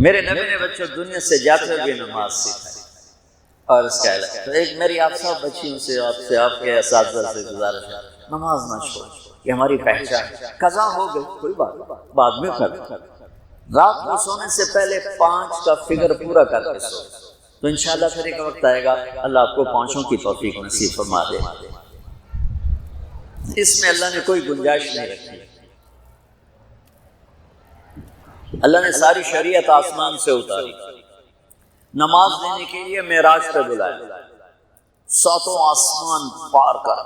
میرے نبی نے بچوں دنیا سے جاتے ہوئے نماز سکھائی اور اس کا علاج. تو ایک میری آپ سب بچیوں سے آپ کے اساتذہ سے گزارش ہے، نماز نہ چھوڑ، یہ ہماری پہچان. قضا ہو گئی کوئی بات بعد میں کر، رات کو سونے سے پہلے 5 کا فگر پورا کر کے سو، تو انشاءاللہ پھر ایک وقت آئے گا اللہ آپ کو 5 کی توفیق نصیب فرما دے. اس میں اللہ نے کوئی گنجائش نہیں رکھی. اللہ نے ساری شریعت آسمان سے اتاری، نماز دینے کے لیے معراج پہ بلایا، 7 آسمان پار کر.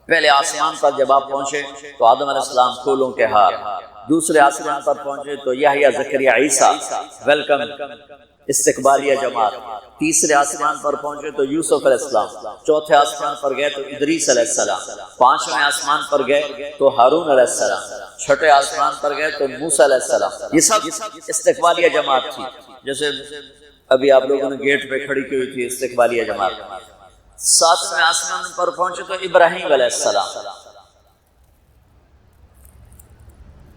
پہلے آسمان پر جب آپ پہنچے تو آدم علیہ السلام پھولوں کے ہار، دوسرے آسمان پر پہنچے تو یحییٰ زکریا عیسیٰ ویلکم استقبالیہ جماعت، تیسرے آسمان پر پہنچے تو یوسف علیہ السلام، چوتھے آسمان پر گئے تو ادریس علیہ السلام، 5ویں آسمان پر گئے تو ہارون علیہ السلام، 6ٹھے آسمان پر گئے تو موسیٰ علیہ السلام. یہ سب استقبالیہ جماعت تھی. جیسے ابھی آپ لوگوں نے گیٹ پہ کھڑی کی ہوئی تھی استقبالیہ جماعت. 7ویں آسمان پر پہنچے تو ابراہیم علیہ السلام،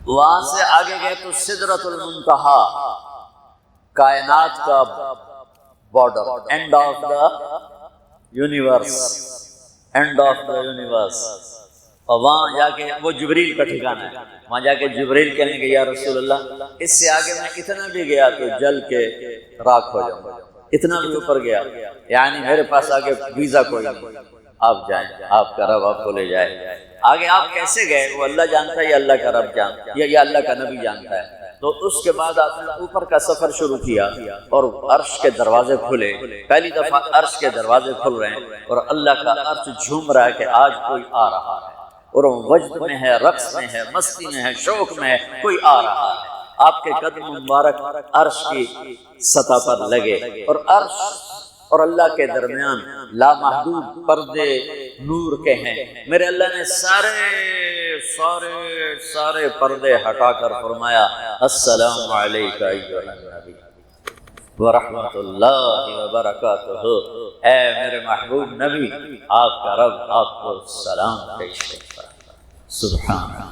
وہاں سے آگے گئے تو سدرۃ المنتہا، کائنات کا border, and of the universe, and of the universe. اور وہاں جا کے وہ جبریل کا ٹھکانہ ہے، وہاں جا کے جبریل کہنے کہ یا رسول اللہ اس سے آگے میں اتنا بھی گیا تو جل کے راکھ ہو جاؤں، اتنا بھی اوپر گیا یعنی میرے پاس آگے ویزا کوئی نہیں، آپ جائیں، آپ کا رب آپ کو لے جائے. آگے آپ کیسے گئے وہ اللہ جانتا ہے یا اللہ کا رب جانتا ہے یا اللہ کا نبی جانتا ہے. تو اس کے بعد آپ نے اوپر کا سفر شروع کیا اور عرش کے دروازے کھلے. پہلی دفعہ عرش کے دروازے کھل رہے ہیں اور اللہ کا عرش جھوم رہا ہے کہ آج کوئی آ رہا ہے، اور وہ وجد میں ہے، رقص میں ہے، مستی میں ہے، شوق میں ہے، کوئی آ رہا ہے. آپ کے قدم مبارک عرش کی سطح پر لگے اور عرش اور اللہ کے درمیان لامحدود پردے نور کے ہیں. میرے اللہ نے سارے پردے ہٹا کر فرمایا السلام علیکہ ایھا النبی ورحمۃ اللہ وبرکاتہ. اے میرے محبوب نبی، آپ کا رب آپ کو سلام پیش کرتا ہے. سبحان اللہ.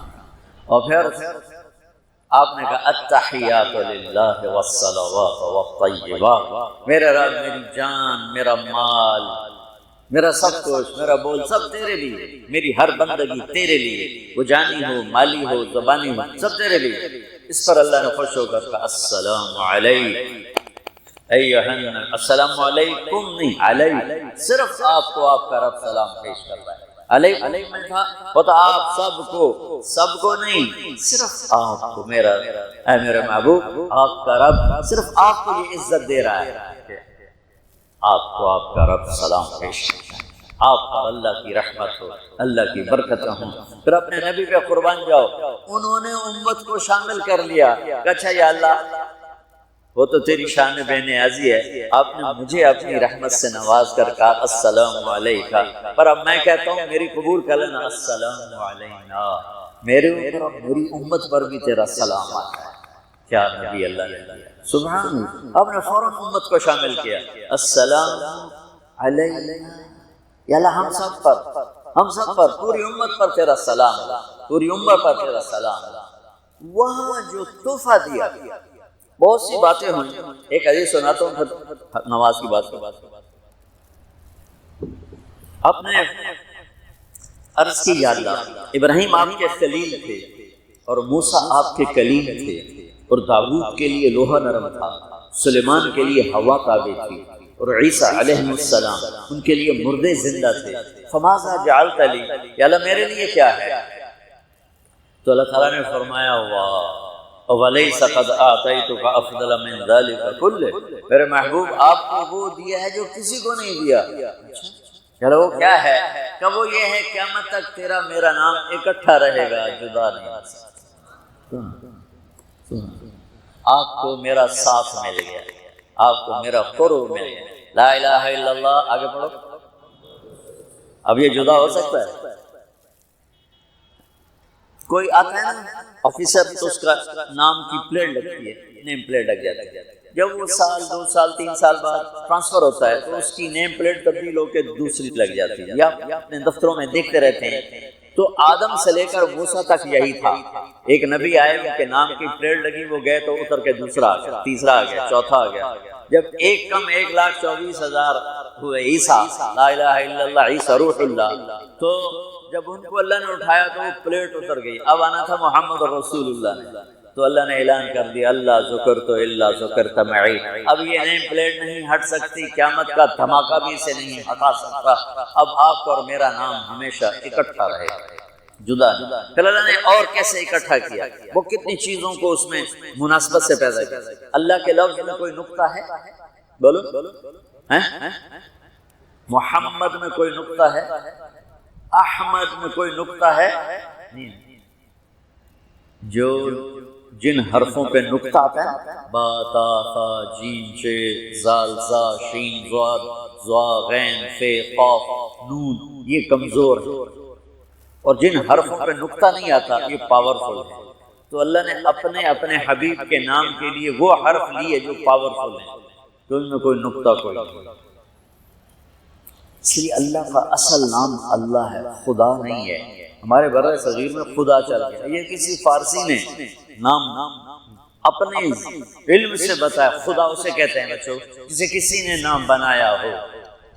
اور پھر آپ نے کہا التحیات للہ والصلوات والطیبات. میرے رب، میری جان، میرا مال، میرا سب کچھ، میرا بول سب تیرے لیے، میری ہر بندگی تیرے لیے، وہ جانی ہو، مالی ہو، زبانی ہو، سب تیرے لیے. اس پر اللہ نے خوش ہو کر کہا السلام علیکم السلام علیکم نہیں علیہ، صرف آپ کو آپ کا رب سلام پیش کر رہا ہے. علیہ میں تھا وہ تو آپ سب کو نہیں، صرف آپ کو. میرا اے میرے محبوب، آپ کا رب صرف آپ کو یہ عزت دے رہا ہے کہ آپ کو آپ کا رب سلام پیش کرتا ہے. آپ پر اللہ کی رحمت ہو، اللہ کی برکتیں ہوں. پھر اپنے نبی پہ قربان جاؤ. انہوں نے امت کو شامل کر لیا کہ اچھا یا اللہ وہ تو تیری شان بے نیازی ہے، آپ نے مجھے اپنی رحمت سے نواز کر کہا السلام علیکہ، پر اب میں کہتا ہوں میری قبول کر لینا السلام علینا، میرے اوپر اور میری امت پر بھی تیرا سلام آتا ہے. کیا نبی اللہ نے سبحان اللہ. آپ نے فوراً امت کو شامل کیا السلام علینا یا اللہ، ہم سب پر پوری امت پر تیرا سلام، پوری امت پر تیرا سلام. وہاں جو تحفہ دیا، بہت سی باتیں ہوئیں. ایک حدیث سناتا ہوں پھر نماز کی بات. آپ نے عرض کی یا اللہ ابراہیم آپ کے خلیل تھے اور موسیٰ آپ کے کلیم تھے، اور داؤد کے لیے لوہا نرم تھا، سلیمان کے لیے ہوا تابع تھی، اور عیسیٰ علیہ السلام ان کے لیے مردے زندہ تھے. فماذا جعلت لی، یا اللہ میرے لیے کیا ہے؟ تو اللہ تعالیٰ نے فرمایا واہ وَلَيْسَ قَدْ آتَيْتُكَ أَفْضَلَ مِنْ ذَلِكَ كُلِّهِ، میرے محبوب آپ کو وہ دیا ہے جو کسی کو نہیں دیا. چلو وہ کیا ہے؟ کہ وہ یہ ہے قیامت تک تیرا میرا نام اکٹھا رہے گا، جدا نہیں ہو سکتا. آپ کو میرا ساتھ مل گیا، آپ کو میرا قرب مل گیا. لا الہ الا اللہ. آگے پڑھو. اب یہ جدا ہو سکتا ہے؟ کوئی آتا ہے نا آفیسر تو اس کا نام کی پلیٹ لگتی ہے، نیم پلیٹ لگ جاتی ہے. جب وہ سال 2 سال 3 سال بعد ٹرانسفر ہوتا ہے تو اس کی نیم پلیٹ تبدیل ہو کے دوسری لگ جاتی ہے. یا اپنے دفتروں میں دیکھتے رہتے ہیں تو آدم سے لے کر موسیٰ تک یہی تھا، ایک نبی آئے ان کے نام کی پلیٹ لگی، وہ گئے تو اتر کے دوسرا آ گیا، تیسرا آ گیا، چوتھا آ گیا، جب ایک کم 1,24,000 ہوئے عیسیٰ لا الہ الا اللہ عیسیٰ روح اللہ، تو جب ان کو اللہ نے اٹھایا تو وہ پلیٹ اتر گئی، اب آنا تھا محمد رسول اللہ نے، تو اللہ نے اعلان کر دیا اللہ ذکرت الا ذکرت معی، اب یہ نیم پلیٹ نہیں ہٹ سکتی، قیامت کا دھماکہ بھی اسے نہیں ہٹا سکتا، اب آپ اور میرا نام ہمیشہ اکٹھا رہے گا، جدا نہیں۔ پھر اللہ نے اور کیسے اکٹھا کیا، وہ کتنی چیزوں کو اس میں مناسبت سے پیدا کیا۔ اللہ کے لفظ میں کوئی نقطہ ہے؟ بولو، محمد میں کوئی نقطہ ہے؟ احمد میں کوئی نقطہ ہے؟ جو جن حرفوں پہ نقطہ آتا ہے، با تا ثا جیم ش زال زا شین ضاد ضا غین ف قاف نون، یہ کمزور ہے، اور جن حرفوں پہ نقطہ نہیں آتا یہ پاورفل ہے۔ تو اللہ نے اپنے حبیب کے نام کے لیے وہ حرف لیے جو پاورفل ہیں، تو ان میں کوئی نقطہ کوئی نہیں۔ اس لیے اللہ کا اصل نام اللہ ہے، خدا نہیں ہے۔ ہمارے برّ صغیر میں خدا چل گیا، یہ کسی فارسی نے نام اپنے علم سے بتایا، خدا اسے کہتے ہیں بچوں جسے کسی نے نام بنایا ہو،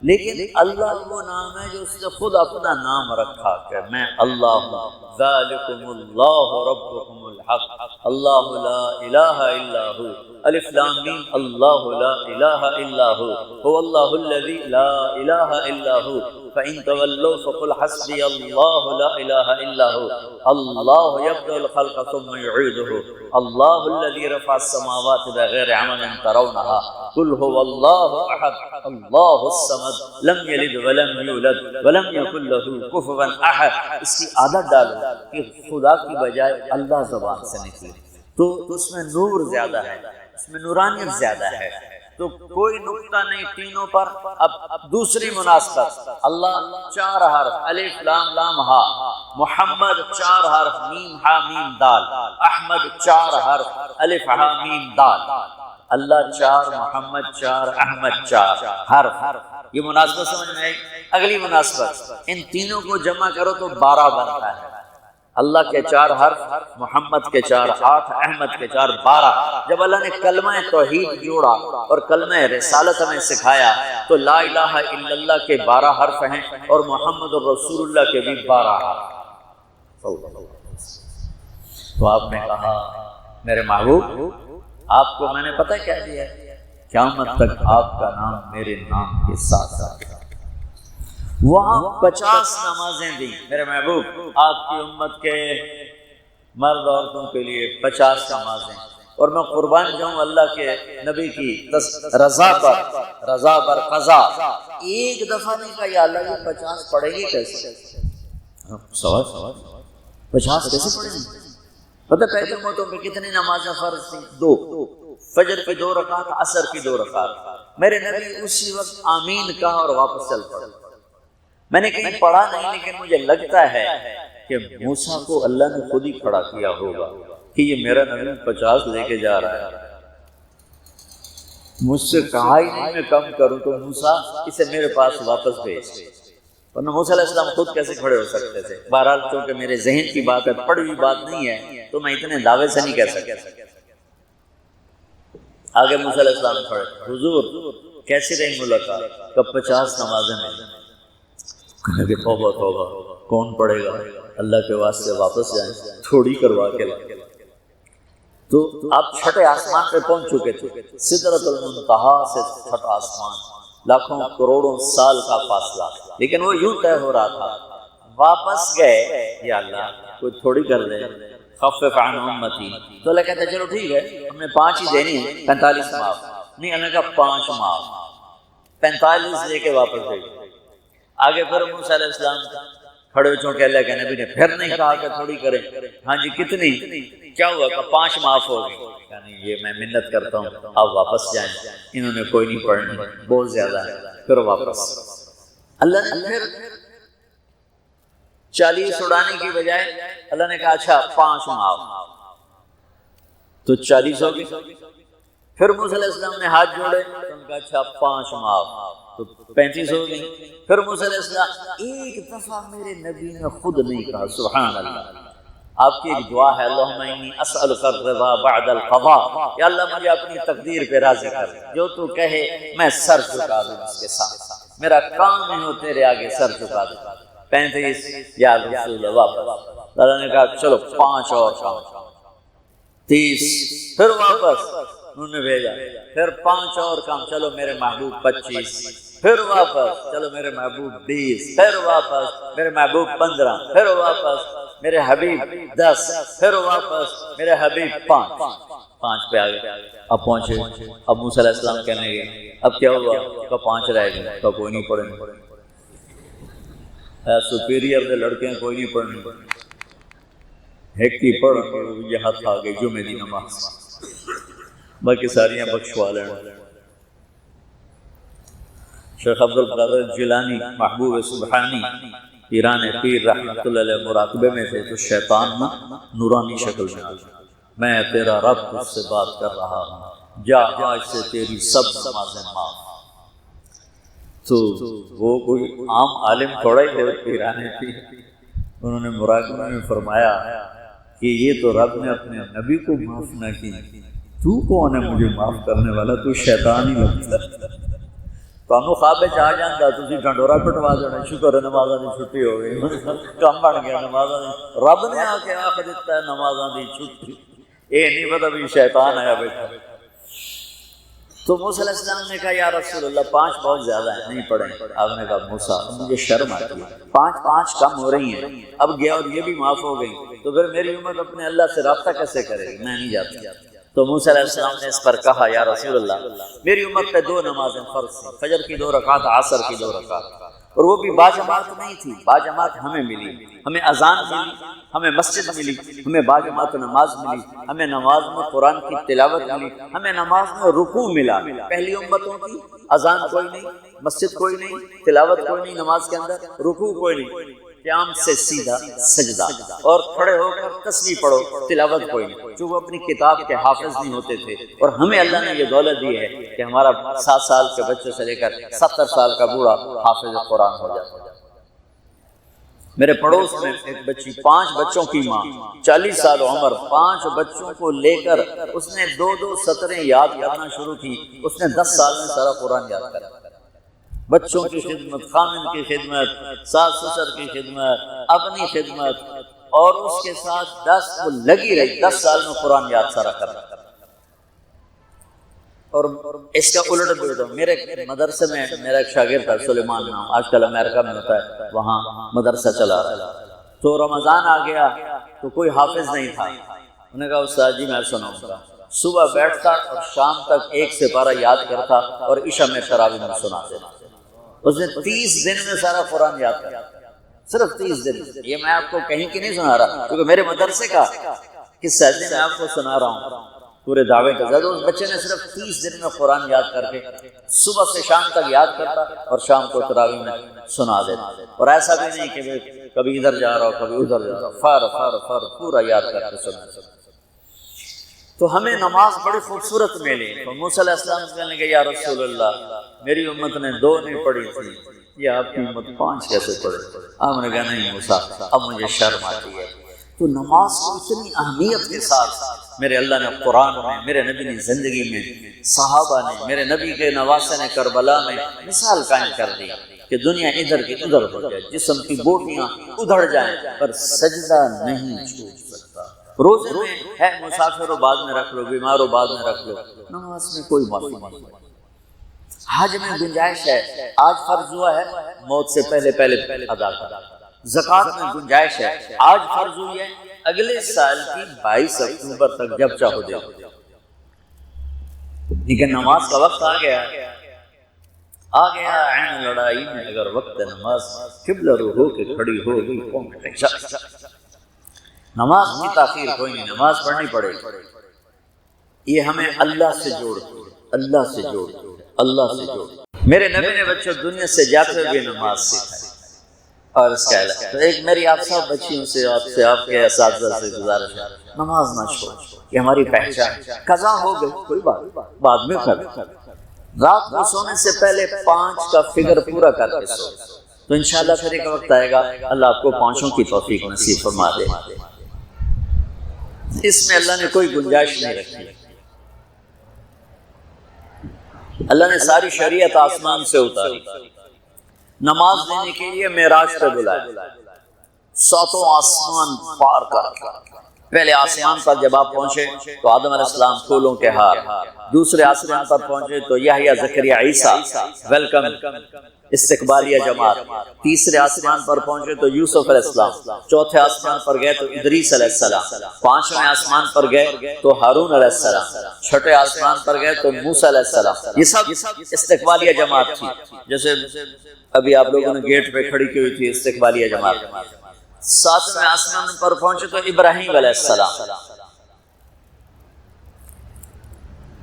لیکن اللہ وہ نام ہے جو اس نے خود اپنا نام رکھا کہ میں اللہ ہوں، ذالکم اللہ ربکم الحق اللہ لا الہ الا هو، الف لام میم اللہ لا الہ الا هو اللہ الذی لا الہ الا هو فإن تولوا فقل حسبی اللہ لا الہ الا هو اللہ یبدأ الخلق ثم يعيده اللہ الذی رفع السماوات بغیر عمد ترونها قل هو اللہ احد اللہ الصمد لم یلد ولم یولد ولم یکن له کفوا احد۔ اس کی عادت ڈالو کہ خدا کی بجائے اللہ زبان سے نکلے، تو اس میں نور زیادہ ہے، اس میں نورانیت زیادہ ہے، تو کوئی نقطہ نہیں تینوں پر۔ اب دوسری مناسبت، اللہ 4 حرف الف لام لام ہا، محمد 4 حرف میم ہا میم دال، احمد 4 حرف الف ہا میم دال، اللہ 4 محمد 4 احمد 4 حرف۔ یہ مناسبت سمجھ میں آئی؟ اگلی مناسبت، ان تینوں کو جمع کرو تو 12 بنتا ہے، اللہ کے 4 حرف، محمد کے 4 8، احمد کے 4 12۔ جب اللہ نے کلمہ توحید جوڑا اور کلمہ رسالت ہمیں سکھایا تو لا الہ الا اللہ کے 12 حرف ہیں اور محمد رسول اللہ کے بھی 12 حرف۔ تو آپ نے کہا میرے محبوب آپ کو میں نے پتہ کیا دیا ہے، قیامت تک آپ کا نام میرے نام کے ساتھ ساتھ۔ وہاں 50 نمازیں دی میرے محبوب، آپ کی امت کے مرد عورتوں کے لیے 50 نمازیں، اور میں قربان جاؤں اللہ کے نبی کی رضا پر قضا، ایک دفعہ نہیں کہا یا اللہ یہ 50 پڑھیں گے کیسے؟ سوال 50 کیسے پڑھیں گے؟ پتہ پہلے موتوں پہ کتنی نمازیں فرض تھیں؟ 2، فجر کی 2 رکعت، عصر کی 2 رکعت۔ میرے نبی اسی وقت آمین کہا اور واپس چل پڑے۔ میں نے کہیں پڑھا نہیں، لیکن مجھے لگتا ہے کہ موسیٰ کو اللہ نے خود ہی کھڑا کیا ہوگا کہ یہ میرا نبی 50 لے کے جا رہا ہے، مجھ سے کہا ہی نہیں میں کم کروں، تو موسیٰ اسے میرے پاس واپس بھیج۔ ورنہ موسیٰ علیہ السلام خود کیسے کھڑے ہو سکتے تھے؟ بہرحال چونکہ میرے ذہن کی بات ہے، پڑھی ہوئی بات نہیں ہے، تو میں اتنے دعوے سے نہیں کہہ سکتا۔ آگے موسیٰ علیہ السلام کھڑے، حضور کیسی رہی ملاقات؟ کب 50 نمازیں ملیں؟ کہنے کہ توبہ توبہ، کون پڑھے گا؟ اللہ کے واسطے واپس جائیں، تھوڑی کروا کے لائیں۔ تو آپ چھٹے آسمان پہ پہنچ چکے تھے، سدرۃ المنتہا سے چھٹا آسمان، لاکھوں کروڑوں سال کا فاصلہ، لیکن وہ یوں طے ہو رہا تھا۔ واپس گئے، یا اللہ کوئی تھوڑی کر دیں، خفف عن امتی، تو اللہ کہتا ہے چلو ٹھیک ہے ہم نے 5 ہی دینی ہے، 45 معاف نہیں، اللہ کا 5 معاف، 45 لے کے واپس گئے۔ آگے پھر موسیٰ علیہ السلام کھڑے چونکہ اللہ کے نبی نے پھر نہیں کہا کہ تھوڑی کریں، ہاں جی کتنی؟ کیا ہوا کہ 5 معاف ہو گئی، یعنی یہ میں منت کرتا ہوں آپ واپس جائیں، انہوں نے کوئی نہیں پڑھنی، بہت زیادہ ہے، پھر واپس۔ اللہ نے پھر 40 اڑانے کی بجائے اللہ نے کہا اچھا 5 معاف، تو 40 ہو گئی۔ پھر موسیٰ علیہ السلام نے ہاتھ جوڑے، تو ان کا اچھا 5 معاف، تو 35 ہو گئی. پھر موسیٰ علیہ السلام ایک دفعہ میرے نبی نے خود نہیں کہا سبحان اللہ. آپ کی ایک دعا ہے اللہم انی اسألک الرضا بعد القضاء، یا اللہ مجھے اپنی تقدیر پہ راضی کر، جو تو کہے میں سر جھکا دوں اس کے ساتھ، میرا کام نہیں ہو تیرے آگے سر جھکا دوں. 35 یا رسول اللہ واپس. اللہ نے کہا چلو 5 اور کام. 30 پھر واپس انہوں نے بھیجا. پھر 5 اور کام. چلو میرے محبوب 25. پھر واپس چلو میرے محبوب 20. پھر واپس میرے محبوب 15. پھر واپس میرے حبیب 10. پھر واپس میرے حبیب 5 پہ آگے. اب پہنچے. اب موسیٰ علیہ السلام کہنے گئے اب کیا ہوا؟ کہ 5 رہ گئے. تو کوئی نہیں پڑھیں سپیریئر دے لڑکے کوئی نہیں پڑھنے. ایک کی پڑھ یہ ہاتھ آگے جمعے دی نماز، باقی ساریاں بخشوا لینا. شیخ عبد القادر جیلانی محبوب سبحانی پیران پیر رحمۃ اللہ علیہ مراقبے میں تھے تو شیطان نا نورانی شکل میں آ گیا. میں تیرا رب تجھ سے بات کر رہا ہوں، جا آج سے تیری سب نمازیں معاف. تو وہ کوئی عام عالم تھوڑا ہی تھے پیران پیر. انہوں نے مراقبے میں فرمایا کہ یہ تو رب نے اپنے نبی کو معاف نہ کی، تو کون ہے مجھے معاف کرنے والا؟ تو شیطان ہی لگتا. تمہیں خواب آ جاتا تھی ڈنڈورا پٹوا دینا. شکر ہے نمازاں دی چھٹی ہو گئی، کم بن گیا نمازاں دی. رب نے آ کے آخ دیتا ہے نمازاں دی چھٹی. یہ نہیں پتا بھی شیطان آیا بیٹھا. تو موسیٰ علیہ السلام نے کہا یا رسول اللہ 5 بہت زیادہ ہیں، نہیں پڑھیں. آپ نے کہا موسیٰ مجھے شرم آتی ہے، 5 کم ہو رہی ہیں. اب گیا اور یہ بھی معاف ہو گئی تو پھر میری امت اپنے اللہ سے رابطہ کیسے کرے گی؟ میں نہیں جاتا. تو موسیٰ علیہ السلام نے اس پر کہا یا رسول اللہ میری امت پہ 2 نمازیں فرض تھیں، فجر کی 2 رکعت، عصر کی 2 رکعت، اور وہ بھی باجماعت نہیں تھی. باجماعت ہمیں ملی، ہمیں اذان ملی، ہمیں مسجد ملی، ہمیں باجماعت نماز ملی، ہمیں نماز میں قرآن کی تلاوت ملی، ہمیں نماز میں رکوع ملا. پہلی امتوں کی اذان کوئی نہیں، مسجد کوئی نہیں، تلاوت کوئی نہیں نماز کے اندر، رکوع کوئی نہیں، قیام سے سیدھا سجدہ، اور کھڑے ہو کر تسبیح پڑھو، تلاوت کوئی نہیں. جو وہ اپنی کتاب کے حافظ نہیں ہوتے تھے. اور ہمیں اللہ نے یہ دولت دی ہے کہ ہمارا 7 سال کے بچوں سے لے کر 70 سال کا بوڑھا حافظ قرآن ہو جاتا ہے. میرے پڑوس میں ایک بچی 5 بچوں کی ماں، 40 سال عمر، 5 بچوں کو لے کر اس نے 2 سطریں یاد کرنا شروع کی. اس نے 10 سال میں سارا قرآن یاد کرا. بچوں کی خدمت، خامن کی خدمت، ساس سسر کی خدمت، اپنی خدمت، اور اس کے ساتھ 10 وہ لگی رہی. 10 سال میں قرآن یاد سارا کر. اور اس کا الٹ بھی ہوتا. میرے مدرسے میں میرا ایک شاگرد تھا سلیمان نام، آج کل امریکہ میں ہوتا ہے، وہاں مدرسہ چلا رہا. تو رمضان آ گیا تو کوئی حافظ نہیں تھا. انہوں نے کہا استاد جی میں سناؤں گا. صبح بیٹھتا اور شام تک 1 سپارہ یاد کرتا اور عشاء میں تراویح میں سناتے. اس نے 30 دن میں سارا قرآن یاد کیا، صرف 30 دن. یہ میں آپ کو کہیں کی نہیں سنا رہا کیونکہ میرے مدرسے کا قصہ ہے، میں آپ کو سنا رہا ہوں پورے دعوے کا. اس بچے نے صرف 30 دن میں قرآن یاد کر کے صبح سے شام تک یاد کرتا اور شام کو تراویح میں سنا دیتا. اور ایسا بھی نہیں کہ کبھی ادھر جا رہا ہو کبھی ادھر جا رہا ہو، فر پورا یاد کر کے سنا. تو ہمیں نماز بڑی خوبصورت ملی. تو موسیٰ علیہ السلام کہنے لگے یا رسول اللہ میری امت نے 2 نہیں پڑھی تھی، یہ آپ کی امت 5 کیسے پڑھے؟ آپ نے کہا نہیں موسیٰ اب مجھے شرم آتی ہے. تو نماز کو اتنی اہمیت کے ساتھ میرے اللہ نے قرآن میں، میرے نبی نے زندگی میں، صحابہ نے، میرے نبی کے نواسے نے کربلا میں مثال قائم کر دی کہ دنیا ادھر کی ادھر ہو جائے، جسم کی بوٹیاں ادھڑ جائیں پر سجدہ نہیں چھوٹ سکتا. روزے میں ہے مسافر ہو بعد میں رکھ لو، بیمار ہو بعد میں رکھ لو، نماز میں کوئی معافی نہیں. حج میں گنجائش ہے، آج فرض ہوا ہے موت سے پہلے ادا کرا. زکوٰۃ میں گنجائش ہے، آج فرض ہوئی ہے اگلے سال کی 22 اکتوبر تک جب چاہو دے. لیکن نماز کا وقت آ گیا عین لڑائی میں اگر وقت نماز قبلہ رو ہو کے کھڑی ہو گئی قوم میں. نماز کی تاخیر کوئی نہیں، نماز پڑھنی پڑے. یہ ہمیں اللہ سے جوڑتی، اللہ سے جوڑتی، اللہ سے جوڑتی. میرے نبی نے بچوں دنیا سے جاتے ہوئے نماز سکھائی. اور اس کا علاج تو ایک میری آپ سب بچیوں سے آپ کے اساتذہ سے گزارش ہے نماز نہ چھوڑ. یہ ہماری پہچان. قضا ہو گئی کوئی بات بعد میں کر، رات کو سونے سے پہلے 5 کا فگر پورا کر کے سو، تو انشاءاللہ پھر ایک وقت آئے گا اللہ آپ کو 5 کی توفیق نصیب فرما دے۔ اس میں اللہ نے کوئی گنجائش نہیں رکھی۔ اللہ نے ساری شریعت آسمان سے اتاری، نماز دینے کے لیے معراج پہ بلایا، 7 آسمان پار کر۔ پہلے آسمان پر جب آپ پہنچے تو آدم علیہ السلام پھولوں کے ہار، دوسرے آسمان پر پہنچے تو یحییٰ زکریا عیسیٰ ویلکم استقبالیہ جماعت، تیسرے آسمان پر پہنچے تو یوسف علیہ السلام، چوتھے آسمان پر گئے تو ادریس علیہ السلام، 5ویں آسمان پر گئے تو ہارون علیہ السلام، 6ٹھے آسمان پر گئے تو موسیٰ علیہ السلام۔ یہ سب استقبالیہ جماعت تھی، جیسے ابھی آپ لوگوں نے گیٹ پہ کھڑی کی ہوئی تھی استقبالیہ جماعت۔ 7ویں آسمان پر پہنچے تو ابراہیم علیہ السلام،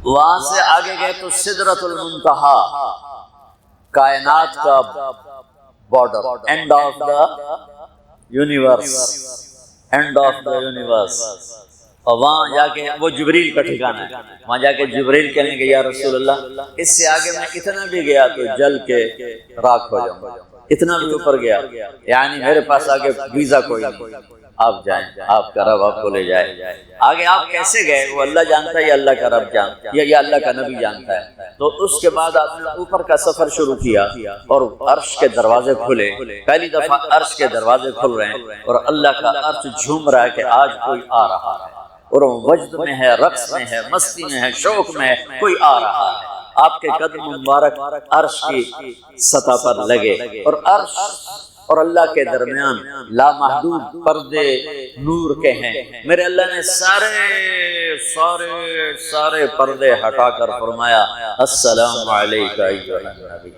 وہاں سے آگے گئے تو سدرۃ المنتہا، کائنات کا border, and of the universe, and of the universe. اور وہاں جا کے وہ جبریل کا ٹھکانہ ہے، وہاں جا کے جبریل کہنے کہ یا رسول اللہ اس سے آگے میں اتنا بھی گیا تو جل کے راکھ ہو جاؤں گا، اتنا بھی اوپر گیا یعنی میرے پاس آگے ویزا کوئی نہیں، آپ جائیں، آپ کا رب آپ کو لے جائے۔ آگے آپ کیسے گئے وہ اللہ جانتا ہے یا اللہ کا رب جانتا ہے یا اللہ کا نبی جانتا ہے۔ تو اس کے بعد آپ نے اوپر کا سفر شروع کیا اور عرش کے دروازے کھلے، پہلی دفعہ عرش کے دروازے کھل رہے ہیں اور اللہ کا عرش جھوم رہا ہے کہ آج کوئی آ رہا ہے، اور وجد میں ہے، رقص میں ہے، مستی میں ہے، شوق میں ہے، کوئی آ رہا ہے۔ آپ کے قدم مبارک عرش کی سطح پر لگے، اور عرش اور اللہ کے درمیان لامحدود پردے نور کے ہیں۔ میرے اللہ نے سارے پردے ہٹا کر فرمایا السلام علیکہ ایھا النبی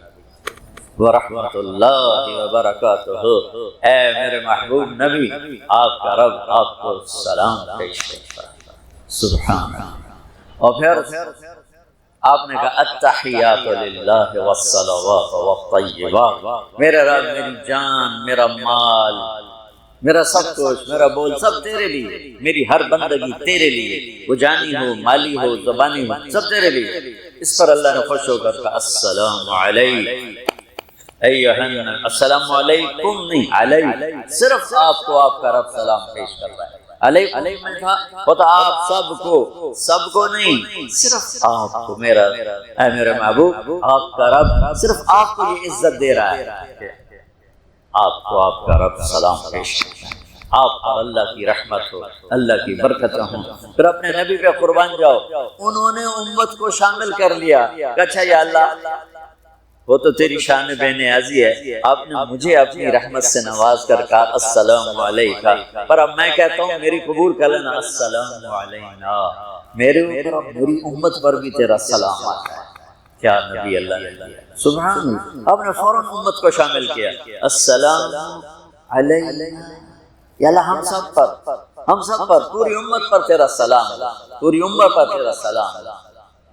ورحمۃ اللہ وبرکاتہ۔ اے میرے محبوب نبی، آپ کا رب آپ کو سلام پیش کرتا ہے۔ سبحان اللہ۔ اور پھر آپ نے کہا التحیات للہ والصلوات والطیبات، میرے رب میری جان، میرا مال، میرا سب کچھ، میرا بول سب تیرے لیے، میری ہر بندگی تیرے لیے، وہ جانی ہو، مالی ہو، زبانی ہو، سب تیرے لیے۔ اس پر اللہ نے خوش ہو کر کہا السلام علیکم، السلام علیکم نہیں علیہ، صرف آپ کو آپ کا رب سلام پیش کر رہا ہے۔ علیہ میں تھا وہ تو آپ سب کو نہیں، صرف آپ کو، میرا اے میرے محبوب آپ کا رب صرف آپ کو یہ عزت دے رہا ہے، آپ کو آپ کا رب سلام پیش کرتا ہے، آپ پر اللہ کی رحمت ہو، اللہ کی برکتیں ہوں۔ پھر اپنے نبی پہ قربان جاؤ، انہوں نے امت کو شامل کر لیا کہ اچھا یا اللہ وہ تو تیری شان بے نیازی ہے، آپ نے مجھے اپنی رحمت سے نواز کر کہا السلام علیکہ، پر اب میں کہتا ہوں میری قبول کر لینا السلام علینا، میرے اوپر میری امت پر بھی تیرا سلام آتا ہے۔ کیا نبی اللہ نے، سبحان اللہ، آپ نے فوراً امت کو شامل کیا، السلام علینا یا اللہ ہم سب پر پوری امت پر تیرا سلام، پوری امت پر تیرا سلام۔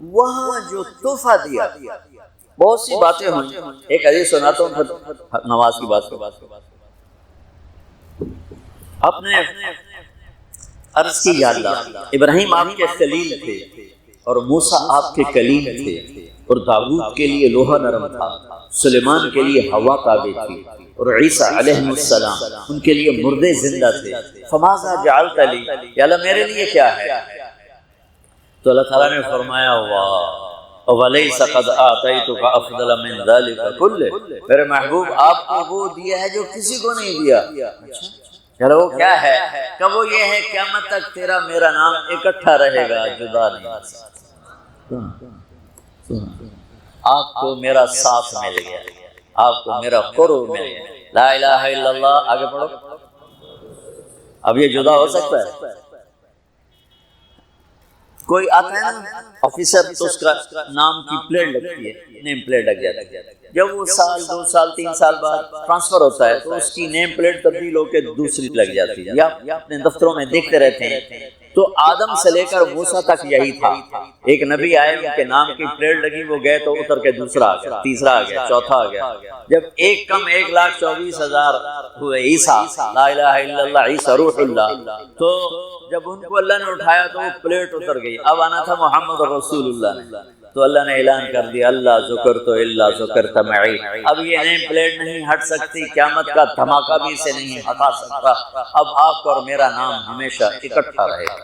وہاں جو تحفہ دیا، بہت سی باتیں ہوئی، ایک حدیث سناتا ہوں پھر نماز کی بات کو۔ آپ نے عرض کی یا اللہ ابراہیم آپ کے خلیل تھے اور موسیٰ آپ کے کلیم تھے، اور داؤد کے لیے لوہا نرم تھا، سلیمان کے لیے ہوا تابع تھی، اور عیسیٰ علیہ السلام ان کے لیے مردے زندہ تھے، فماذا جعلت لی، یا اللہ میرے لیے کیا ہے؟ تو اللہ تعالیٰ نے فرمایا واہ وَلَيْسَ قَدْ آتَيْتُكَ أَفْضَلَ مِنْ ذَلِكَ كُلِّهِ، میرے محبوب آپ کو وہ دیا ہے جو کسی کو نہیں دیا۔ چلو وہ کیا ہے؟ کہ وہ یہ ہے قیامت تک تیرا میرا نام اکٹھا رہے گا، جدا نہیں ہو سکتا۔ آپ کو میرا ساتھ مل گیا، آپ کو میرا قرب مل گیا، لا الہ الا اللہ۔ آگے پڑھو، اب یہ جدا ہو سکتا ہے؟ کوئی آتا ہے نا آفیسر، تو اس کا نام کی پلیٹ لگتی ہے، نیم پلیٹ لگ جاتی ہے، جب وہ سال 2 سال 3 سال بعد ٹرانسفر ہوتا ہے تو اس کی نیم پلیٹ تبدیل ہو کے دوسری لگ جاتی ہے، یا اپنے دفتروں میں دیکھتے رہتے ہیں۔ تو آدم سے لے کر موسیٰ تک یہی تھا، ایک نبی آئے ان کے نام کی پلیٹ لگی، وہ گئے تو اتر کے دوسرا آ گیا، تیسرا آ گیا، چوتھا آ گیا، جب ایک کم 1,24,000 ہوئے عیسیٰ، لا الہ الا اللہ عیسیٰ روح اللہ، تو جب ان کو اللہ نے اٹھایا تو وہ پلیٹ اتر گئی، اب آنا تھا محمد رسول اللہ نے۔ تو اللہ نے اعلان کر دیا اللہ ذکرت الا ذکرت معی. اب یہ نیم پلیٹ نہیں ہٹ سکتی، قیامت کا دھماکہ بھی اسے نہیں ہٹا سکتا. اب آپ کا اور میرا نام ہمیشہ اکٹھا رہے گا،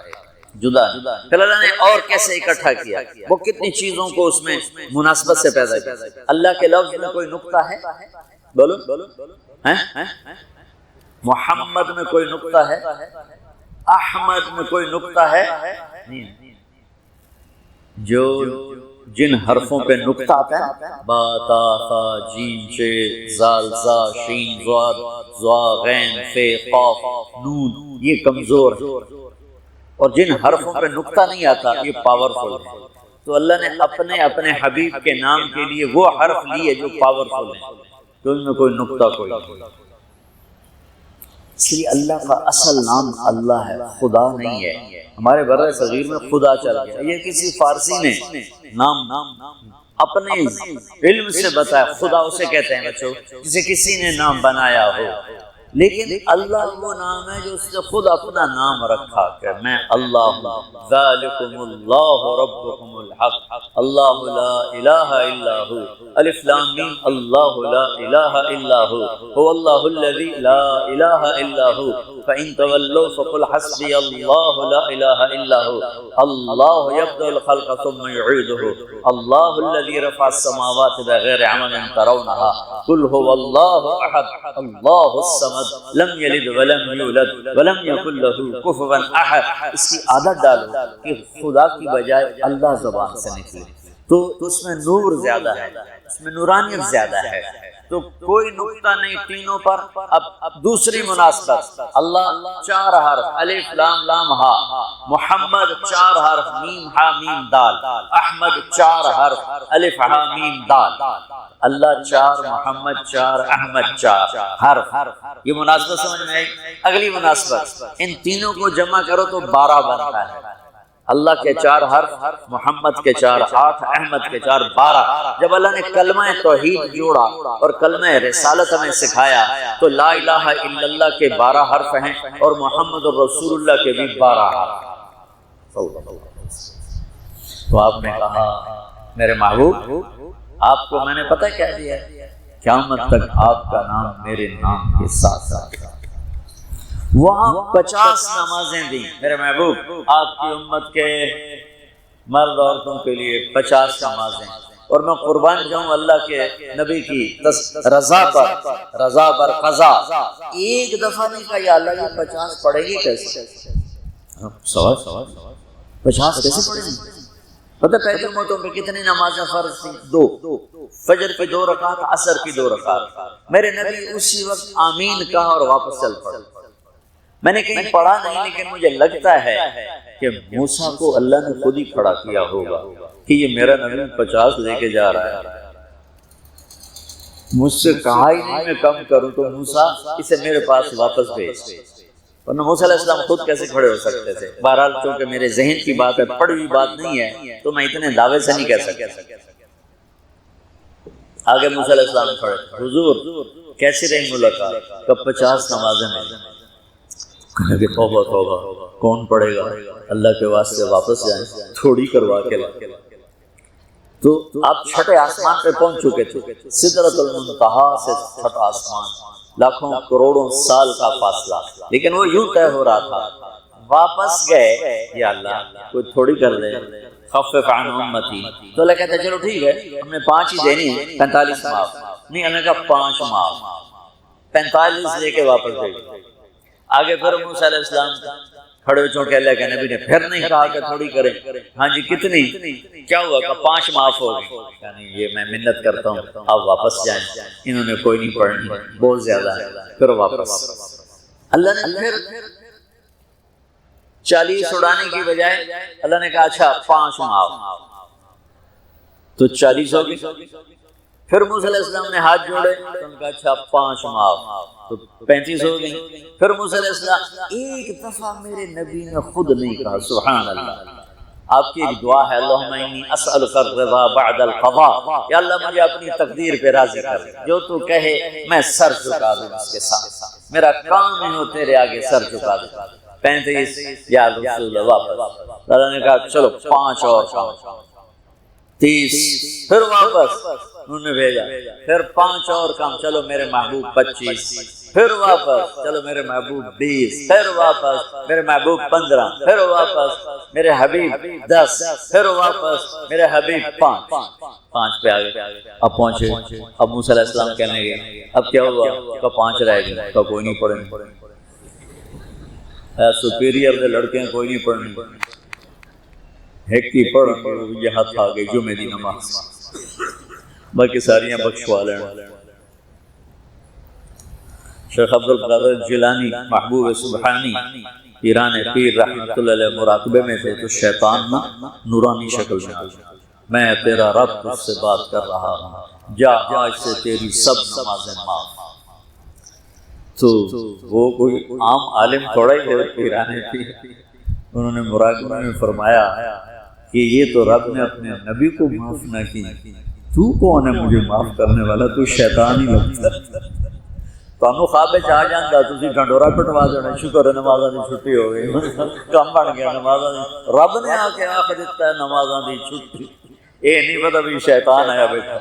جدا. پھر اللہ نے اور کیسے اکٹھا کیا، وہ کتنی چیزوں کو اس میں مناسبت سے پیدا کیا. اللہ کے لفظ میں کوئی نقطہ ہے؟ بولو. محمد میں کوئی نقطہ ہے؟ احمد میں کوئی نقطہ ہے؟ جو جن حرفوں پہ نقطہ آتا ہے، با تا ثا جیم شے زال زا شین ضاد ضا غین فے قاف نون، یہ کمزور ہے. اور جن حرفوں پہ نقطہ نہیں آتا یہ پاورفل ہے. تو اللہ نے اپنے حبیب کے نام کے لیے وہ حرف لیے جو پاورفل ہیں، تو ان میں کوئی نقطہ کوئی نہیں. اس لیے اللہ کا اصل نام اللہ ہے، خدا نہیں ہے. ہمارے برّ صغیر میں خدا چل گیا، یہ کسی فارسی نے نام اپنے علم سے بتایا. خدا اسے کہتے ہیں بچوں جسے کسی نے نام بنایا ہو، لیکن اللہ وہ نام ہے جو اس نے خود اپنا نام رکھا کہ میں اللہ ہوں. ذالکم اللہ ربکم الحق اللہ لا الہ الا ہو. الف لام میم اللہ لا الہ الا ہو اللہ الذی لا الہ الا ہو. فإن تولوا فقل حسبی اللہ لا الہ الا ہو. اللہ یبدأ الخلق ثم یعیدہ. اللہ الذی رفع السماوات بغیر عمد ترونها. قل هو اللہ احد اللہ الصمد لم یلد ولم یولد ولم یکن له کفوا احد. اس کی عادت ڈالو کہ خدا کی بجائے اللہ زبان سے نکلے، تو اس میں نور زیادہ ہے، اس میں نورانیت زیادہ ہے. تو کوئی نقطہ نہیں تینوں پر. اب دوسری مناسبت، اللہ 4 حرف الف لام لام ہا، محمد 4 حرف میم ہا میم دال، احمد 4 حرف الف ہا میم دال. اللہ 4، محمد 4، احمد 4 حرف. یہ مناسبت سمجھ میں آئی؟ اگلی مناسبت، ان تینوں کو جمع کرو تو 12 بنتا ہے. اللہ کے 4 حرف، محمد کے 4 8، احمد کے 4 12. جب اللہ نے کلمہ توحید جوڑا اور کلمہ رسالت ہمیں سکھایا تو لا الہ الا اللہ کے 12 حرف ہیں اور محمد رسول اللہ کے بھی 12 حرف. تو آپ نے کہا میرے محبوب آپ کو میں نے پتہ کیا دیا ہے؟ قیامت تک آپ کا نام میرے نام کے ساتھ ساتھ. وہاں 50 نمازیں دیں میرے محبوب آپ کی امت کے مرد عورتوں کے لیے 50 نمازیں. اور میں قربان جاؤں اللہ کے نبی کی رضا پر قضا. ایک دفعہ نہیں کہا یا اللہ یہ 50 پڑھے گی کیسے؟ 50 کیسے پڑھیں گے؟ پتہ پہلے موتوں پہ کتنی نمازیں فرض تھیں؟ 2. فجر کی 2 رکعت، عصر کی 2 رکعت. میرے نبی اسی وقت آمین کہا اور واپس چل پڑے. میں نے کہیں پڑھا نہیں لیکن مجھے لگتا ہے کہ موسیٰ کو اللہ نے خود ہی کھڑا کیا ہوگا کہ یہ میرا نبی 50 لے کے جا رہا ہے. مجھ سے کہا ہی نہیں میں کم کروں تو موسیٰ اسے میرے پاس واپس بھیج. ورنہ موسیٰ علیہ السلام خود کیسے کھڑے ہو سکتے تھے؟ بہرحال چونکہ میرے ذہن کی بات ہے، پڑھی ہوئی بات نہیں ہے تو میں اتنے دعوے سے نہیں کہہ سکتا. آگے موسیٰ علیہ السلام کھڑے، حضور کیسی رہی ملاقات؟ کب 50 نمازیں میں کہ توبہ توبہ کون پڑھے گا، اللہ کے واسطے واپس جائیں، تھوڑی کروا کے لائیں. تو آپ چھٹے آسمان پہ پہنچ چکے تھے، سدرۃ المنتہا سے چھٹا آسمان، لاکھوں کروڑوں سال کا فاصلہ، لیکن وہ یوں طے ہو رہا تھا. واپس گئے یا اللہ کوئی تھوڑی کر دے، خفف عن امتی. تو اللہ کہتا ہے چلو ٹھیک ہے ہم نے 5 ہی دینی ہے، 45 معاف نہیں. اللہ کا 5 معاف، 45 لے کے واپس گئے. آگے پھر موسیٰ علیہ السلام کھڑے چونکہ اللہ کے نبی نے پھر نہیں کہا کہ تھوڑی کریں. ہاں جی کتنی؟ کیا ہوا کہ 5 معاف ہو گئی. یعنی یہ میں منت کرتا ہوں آپ واپس جائیں. انہوں نے کوئی نہیں پڑھنی، بہت زیادہ ہے. پھر واپس اللہ نے پھر 40 اڑانے کی بجائے اللہ نے کہا اچھا 5 معاف، تو 40 ہو گئی. پھر موسیٰ علیہ السلام نے ہاتھ جوڑے تو ان کا اچھا 5 معاف، تو 35 ہو گئی. پھر موسیٰ علیہ السلام ایک دفعہ میرے نبی نے خود نہیں کہا سبحان اللہ. آپ کی ایک دعا ہے اللہم انی اسألک الرضا بعد القضاء، یا اللہ مجھے اپنی تقدیر پہ راضی کر، جو تو کہے میں سر جھکا دوں اس کے ساتھ، میرا کام ہی ہو تیرے آگے سر جھکا دوں. 35 یا رسول اللہ واپس. اللہ نے کہا چلو 5 اور کام. 30، پھر واپس انہوں نے بھیجا، پھر 5 اور کم، چلو میرے محبوب 25، پھر واپس چلو میرے محبوب 20، پھر واپس میرے محبوب 15، پھر واپس میرے حبیب 10، پھر واپس میرے حبیب 5 پہ آگے۔ اب پہنچے، اب موسیٰ علیہ السلام کہنے گئے اب کیا ہوا؟ کہ 5 رہ گئے، کہ کوئی نہیں پڑھیں، سپیریئر دے لڑکے کوئی نہیں پڑھنی، ایک کی پڑھ یہ ہاتھ آگے جمعے دی نماز، باقی ساریاں بخشوا لینا۔ شیخ عبد القادر جیلانی محبوب سبحانی پیران پیر رحمۃ اللہ علیہ مراقبے میں تھے تو شیطان نا نورانی شکل میں آ گیا، میں تیرا رب تجھ سے بات کر رہا ہوں، جا آج سے تیری سب نمازیں معاف۔ تو وہ کوئی عام عالم تھوڑا ہی تھے، پیران پیر، انہوں نے مراقبے میں فرمایا کہ یہ تو رب نے اپنے نبی کو معاف نہ کی، تو کون ہے مجھے معاف کرنے والا؟ تو شیطان ہی لگتا ہے، تانوں خواب وچ آ جاندا تسی ڈنڈورا پٹوا دینا، شکر ہے نمازاں دی چھٹی ہو گئی، کم بن گیا نمازاں دی، رب نے آ کے آخ دیتا ہے نمازاں دی چھٹی، یہ نہیں پتہ بھی شیطان آیا بیٹھا۔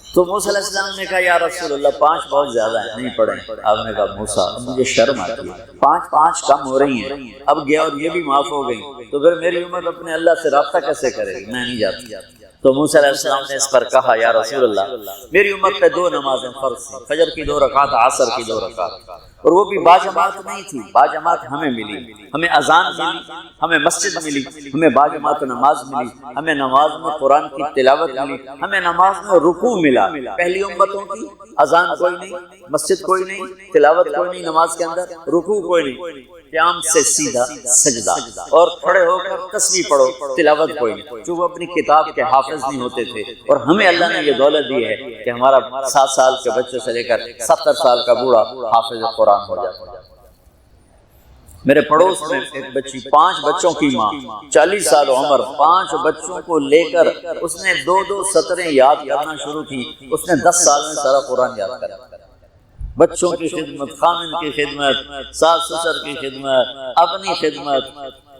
تو موسیٰ علیہ السلام نے کہا یا رسول اللہ 5 بہت زیادہ ہیں، نہیں پڑھیں۔ آپ نے کہا موسیٰ مجھے شرم آتی ہے، 5 کم ہو رہی ہیں، اب گیا اور یہ بھی معاف ہو گئی تو پھر میری امت اپنے اللہ سے رابطہ کیسے کرے گی؟ میں نہیں جاتی۔ تو موسیٰ علیہ السلام نے اس پر کہا یا رسول اللہ میری امت پہ 2 نمازیں فرض تھیں، فجر کی 2 رکعت، عصر کی 2 رکعت، اور وہ بھی باجماعت نہیں تھی، باجماعت ہمیں ملی، ہمیں اذان ملی، ہمیں مسجد ملی، ہمیں باجماعت نماز ملی، ہمیں نماز میں قرآن کی تلاوت ملی، ہمیں نماز میں رکوع ملا۔ پہلی امتوں کی اذان کوئی نہیں، مسجد کوئی نہیں، تلاوت کوئی نہیں نماز کے اندر، رکوع کوئی نہیں، قیام سے سیدھا سجدہ، اور کھڑے ہو کر تسبیح پڑھو، تلاوت کوئی نہیں، جو وہ اپنی کتاب کے حافظ نہیں ہوتے تھے۔ اور ہمیں اللہ نے یہ دولت دی ہے کہ ہمارا 7 سال کے بچوں سے لے کر 70 سال کا بوڑھا حافظ قرآن ہو جاتا ہے۔ میرے پڑوس میں ایک بچی، 5 بچوں کی ماں، 40 سال عمر، 5 بچوں کو لے کر اس نے 2 سطریں یاد کرنا شروع کی، اس نے 10 سال میں سارا قرآن یاد کرا۔ بچوں کی خدمت، خامن کی خدمت، ساس سسر کی خدمت، اپنی خدمت،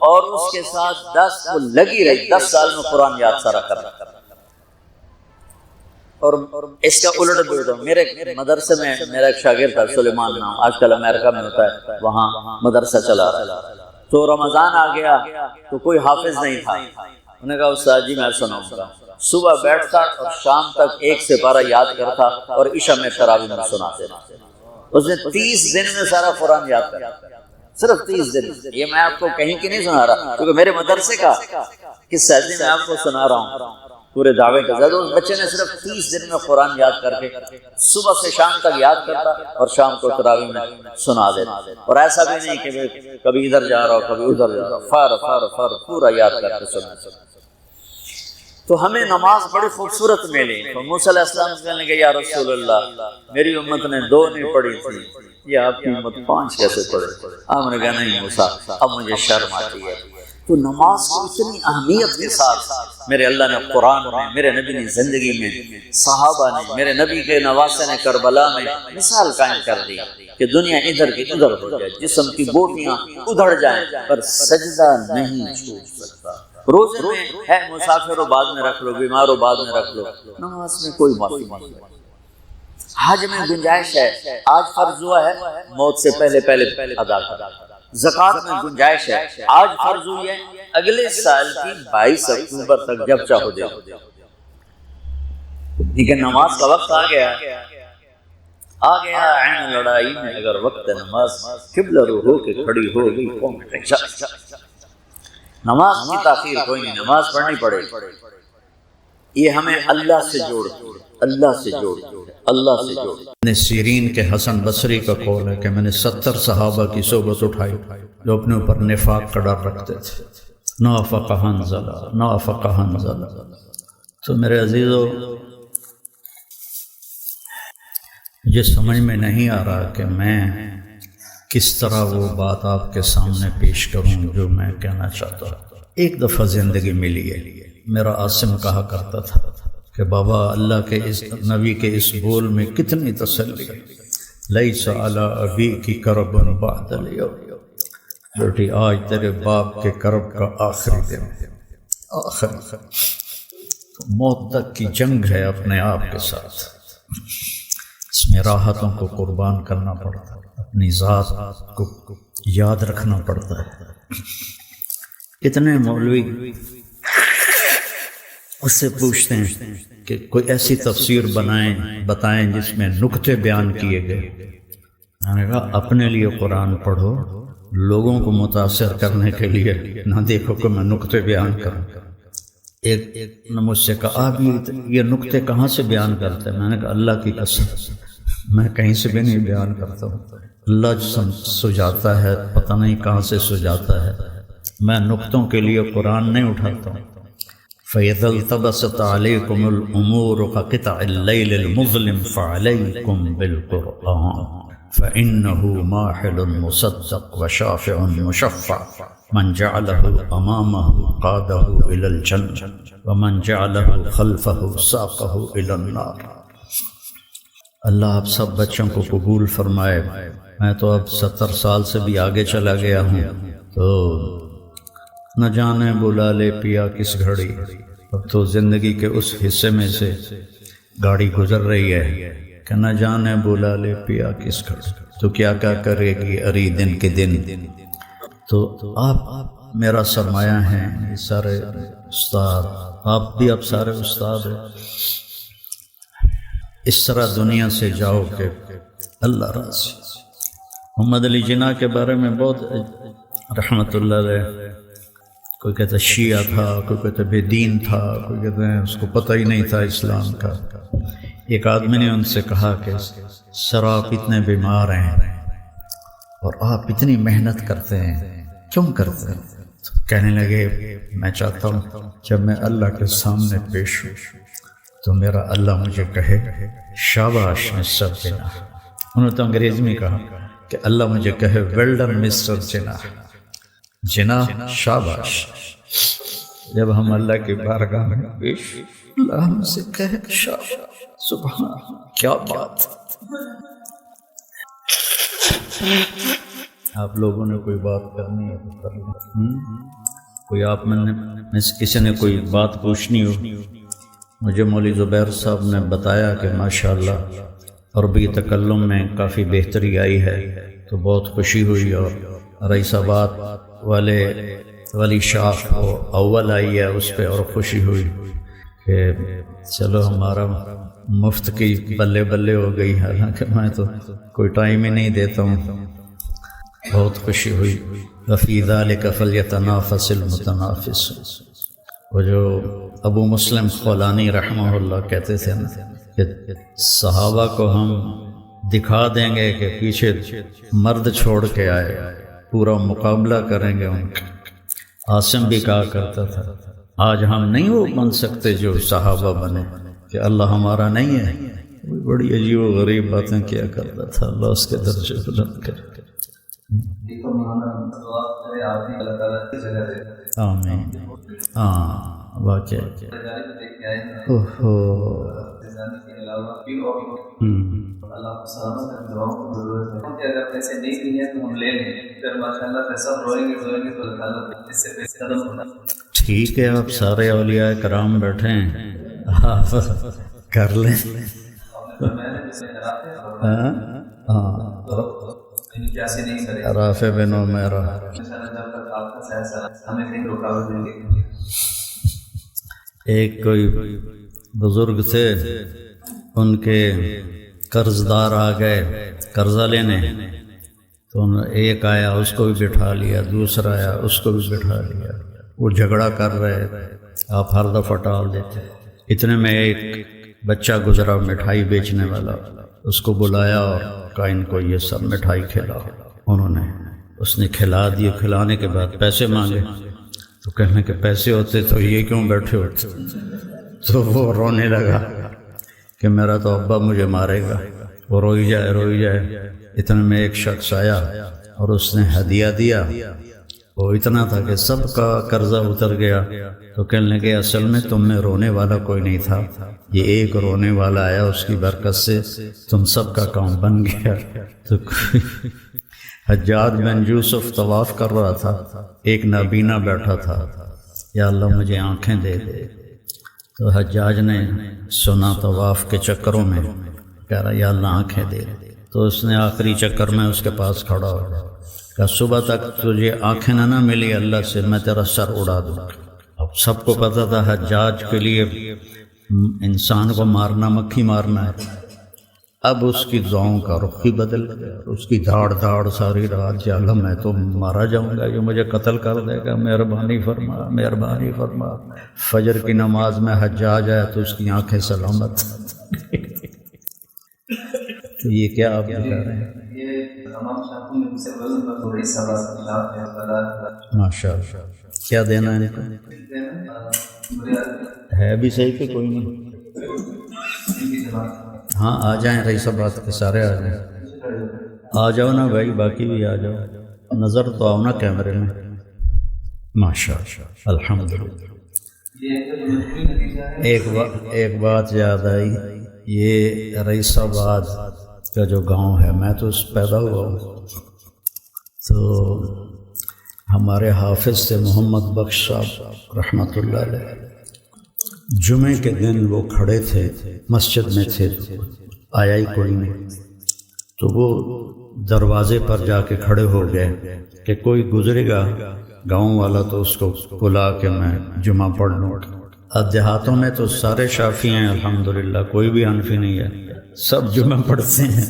اور اس کے ساتھ 10 وہ لگی رہی، 10 سال میں قرآن یاد سارا کرنا۔ اور اس کا الٹ بھی ہوتا، میرے مدرسے میں میرا ایک شاگرد تھا سلیمان نام، آج کل امریکہ میں ہوتا ہے، وہاں مدرسہ چلا رہا ہے۔ تو رمضان آ گیا تو کوئی حافظ نہیں تھا، انہوں نے کہا استاد جی میں سناؤں گا۔ صبح بیٹھتا اور شام تک 1 سپارہ یاد کرتا اور عشاء میں تراویح میں سناتے تھے۔ اس نے 30 دن میں سارا قرآن یاد کرا، صرف 30 دن۔ یہ میں آپ کو کہیں کی نہیں سنا رہا کیونکہ میرے مدرسے کا قصہ ہے، میں آپ کو سنا رہا ہوں پورے دعوے کے ساتھ۔ اس بچے نے صرف 30 دن میں قرآن یاد کر کے صبح سے شام تک یاد کرتا اور شام کو تراویح میں سنا دیتا، اور ایسا بھی نہیں کہ کبھی ادھر جا رہا ہو کبھی ادھر جا رہا ہو، فر پورا یاد کر کے سنا۔ تو ہمیں نماز بڑی خوبصورت ملی۔ تو موسیٰ علیہ السلام کہنے لگے یا رسول اللہ میری امت نے 2 نہیں پڑھی تھی، یہ آپ کی امت 5 کیسے پڑھے؟ آپ نے کہا نہیں موسیٰ اب مجھے شرم آتی ہے۔ تو نماز کو اتنی اہمیت کے ساتھ میرے اللہ نے قرآن میں، میرے نبی نے زندگی میں، صحابہ نے، میرے نبی کے نواسے نے کربلا میں مثال قائم کر دی کہ دنیا ادھر کی ادھر ہو جائے، جسم کی بوٹیاں ادھڑ جائیں پر سجدہ نہیں چھوٹ سکتا۔ روزے میں ہے مسافر ہو بعد میں رکھ لو، بیمار ہو بعد میں رکھ لو، نماز میں کوئی معافی نہیں۔ حج میں گنجائش ہے، آج فرض ہوا ہے موت سے پہلے ادا کر۔ زکوٰۃ میں گنجائش ہے، آج فرض ہوئی ہے اگلے سال کی 22 اکتوبر تک جب چاہو دے۔ لیکن نماز کا وقت آ گیا عین لڑائی میں اگر وقت نماز قبلہ رو ہو کے کھڑی ہو گئی قوم نماز کی تاخیر کوئی نہیں، نماز پڑھنی پڑے۔ یہ ہمیں اللہ سے جوڑ، اللہ سے جوڑ، اللہ سے جوڑ۔ سیرین کے حسن بصری کا قول ہے کہ میں نے 70 صحابہ کی صحبت اٹھائی جو اپنے اوپر نفاق کا ڈر رکھتے تھے، نافق حنظلہ، نافق حنظلہ۔ تو میرے عزیزو، یہ سمجھ میں نہیں آ رہا کہ میں کس طرح وہ بات آپ کے سامنے پیش کروں جو میں کہنا چاہتا ہوں۔ ایک دفعہ زندگی ملی ہے، میرا عاصم کہا کرتا تھا کہ بابا اللہ کے اس نبی کے اس بول میں کتنی تسلی ہے، لیس علی ابی کی کرب بعد الیوم، بیٹی آج تیرے باپ کے کرب کا آخری دن، آخر موت تک کی جنگ ہے اپنے آپ کے ساتھ، اس میں راحتوں کو قربان کرنا پڑتا ہے، اپنی ذات کو یاد رکھنا پڑتا ہے۔ اتنے مولوی اس سے پوچھتے ہیں کہ کوئی ایسی تفسیر بتائیں جس میں نکتے بیان کیے گئے۔ میں نے کہا اپنے لیے قرآن پڑھو، لوگوں کو متاثر کرنے کے لیے نہ دیکھو کہ میں نکتے بیان کروں۔ ایک نے مجھ سے کہا آپ یہ نکتے کہاں سے بیان کرتے ہیں؟ میں نے کہا اللہ کی قسم میں کہیں سے بھی نہیں بیان کرتا ہوں، اللہ سجاتا ہے، پتہ نہیں کہاں سے سجاتا ہے، میں نکتوں کے لیے قرآن نہیں اٹھاتا ہوں۔ فَإِذَا الْتَبَسَتْ عَلَيْكُمُ الْأُمُورُ كَقِطْعِ اللَّيْلِ الْمُظْلِمِ فَعَلَيْكُمْ بِالْقُرْآنِ فَإِنَّهُ مَاحِلٌ مُصَدَّقٌ وَشَافِعٌ مُشَفَّعٌ من جعله أمامه قاده إلى الجنة ومن جعله خلفه ساقه إلى النار۔ اللہ آپ سب بچوں کو قبول فرمائے۔ میں تو اب 70 سال سے بھی آگے چلا گیا ہوں، تو نہ جانے بلا لے پیا کس گھڑی، اب تو زندگی کے اس حصے میں سے گاڑی گزر رہی ہے کہ نہ جانے بلا لے پیا کس گھڑی، تو کیا کرے گی اری دن کے دن۔ تو آپ میرا سرمایہ ہیں، یہ سارے استاد، آپ بھی اب سارے استاد ہیں۔ اس طرح دنیا سے جاؤ کہ اللہ راضی۔ محمد علی جناح کے بارے میں بہت رحمت اللہ علیہ، کوئی کہتا شیعہ تھا، کوئی کہتا بے دین تھا، کوئی کہتے ہیں اس کو پتہ ہی نہیں تھا اسلام کا۔ ایک آدمی نے ان سے کہا کہ سر آپ اتنے بیمار ہیں اور آپ اتنی محنت کرتے ہیں، کیوں کرتے ہیں؟ تو کہنے لگے میں چاہتا ہوں جب میں اللہ کے سامنے پیش ہوں تو میرا اللہ مجھے کہے شاباش مسٹر جناح۔ انہوں نے تو انگریزی میں کہا کہ اللہ مجھے کہے ویل ڈن مسٹر جناح، جناح شاباش۔ جب ہم اللہ کی بارگاہ میں پیش اللہ ہم سے کہے شاباش، سبحان، کیا بات۔ آپ لوگوں نے کوئی بات کرنی ہے تو کر لیں، کوئی آپ میں سے کسی نے کوئی بات پوچھنی ہو۔ مجھے مولوی زبیر صاحب نے بتایا کہ ماشاءاللہ عربی تکلم میں کافی بہتری آئی ہے، تو بہت خوشی ہوئی، اور رئیس آباد والی شاخ وہ اول آئی ہے اس پہ اور خوشی ہوئی کہ چلو ہمارا مفت کی بلے بلے ہو گئی، حالانکہ میں تو کوئی ٹائم ہی نہیں دیتا ہوں۔ بہت خوشی ہوئی۔ وَفِي ذَلِكَ فَلْيَتَنَافَسِ الْمُتَنَافِسُونَ۔ وہ جو ابو مسلم خولانی رحمہ اللہ کہتے تھے نا کہ صحابہ کو ہم دکھا دیں گے کہ پیچھے مرد چھوڑ کے آئے، پورا مقابلہ کریں گے ان کا۔ عاصم بھی کہا کرتا تھا آج ہم نہیں وہ بن سکتے جو صحابہ بنے، کہ اللہ ہمارا نہیں ہے۔ بڑی عجیب و غریب باتیں کیا کرتا تھا، اللہ اس کے درجے بلند کرے۔ آمین۔ ہاں واقعہ ٹھیک ہے، آپ سارے اولیاء کرام بیٹھے ہیں، آپ کر لیں۔ رافع بن عمیرہ ایک کوئی بزرگ تھے، ان کے قرض دار آ گئے قرضہ لینے، تو ایک آیا اس کو بھی بٹھا لیا، دوسرا آیا اس کو بھی بٹھا لیا، وہ جھگڑا کر رہے، آپ ہر دفعہ ٹال دیتے۔ اتنے میں ایک بچہ گزرا مٹھائی بیچنے والا، اس کو بلایا اور کہا ان کو یہ سب مٹھائی کھلاؤ۔ اس نے کھلا دی، کھلانے کے بعد پیسے مانگے، تو کہنے کہ پیسے ہوتے تو یہ کیوں بیٹھے ہوتے؟ تو وہ رونے لگا کہ میرا تو ابا مجھے مارے گا، وہ روئی جائے۔ اتنے میں ایک شخص آیا اور اس نے ہدیہ دیا، وہ اتنا تھا کہ سب کا قرضہ اتر گیا۔ تو کہنے لگے اصل میں تم میں رونے والا کوئی نہیں تھا، یہ ایک رونے والا آیا، اس کی برکت سے تم سب کا کام بن گیا۔ تو حجاج بن یوسف طواف کر رہا تھا، ایک نابینا بیٹھا تھا، یا اللہ مجھے آنکھیں دے دے۔ تو حجاج نے سنا طواف کے چکروں میں، کہہ رہا یا اللہ آنکھیں دے، تو اس نے آخری چکر میں اس کے پاس کھڑا ہو گیا، کہ صبح تک تجھے آنکھیں نہ ملی اللہ سے، میں تیرا سر اڑا دوں گا۔ اب سب کو پتہ تھا حجاج کے لیے انسان کو مارنا مکھی مارنا ہے۔ اب اس کی دعاؤں کا رخ ہی بدل گیا، اس کی دھاڑ ساری رات، یا اللہ میں تو مارا جاؤں گا، یہ مجھے قتل کر دے گا، مہربانی فرما مہربانی فرما۔ فجر کی نماز میں حجاج آیا تو اس کی آنکھیں سلامت۔ تو یہ کیا آپ بتا رہے ہیں؟ ماشاء اللہ، کیا دینا ہے ان کو؟ ہے بھی صحیح کہ کوئی نہیں؟ ہاں آ جائیں رہی سب بات کے سارے آ جائیں، آ جاؤ نا بھائی، باقی بھی آ جاؤ، نظر تو آؤ نا کیمرے میں۔ ماشاء اللہ، الحمدللہ۔ ایک بات یاد آئی، یہ رئیس آباد کا جو گاؤں ہے، میں تو اس پیدا ہوا ہوں، تو ہمارے حافظ سے محمد بخش صاحب رحمۃ اللہ علیہ، جمعے کے دن وہ کھڑے تھے مسجد میں تھے، آیا ہی کوئی نہیں، تو وہ دروازے پر جا کے کھڑے ہو گئے کہ کوئی گزرے گا گاؤں والا تو اس کو بلا کے میں جمعہ پڑھ لوں گا۔ اب دیہاتوں میں تو سارے شافی ہیں الحمدللہ، کوئی بھی حنفی نہیں ہے، سب جمعہ پڑھتے ہیں۔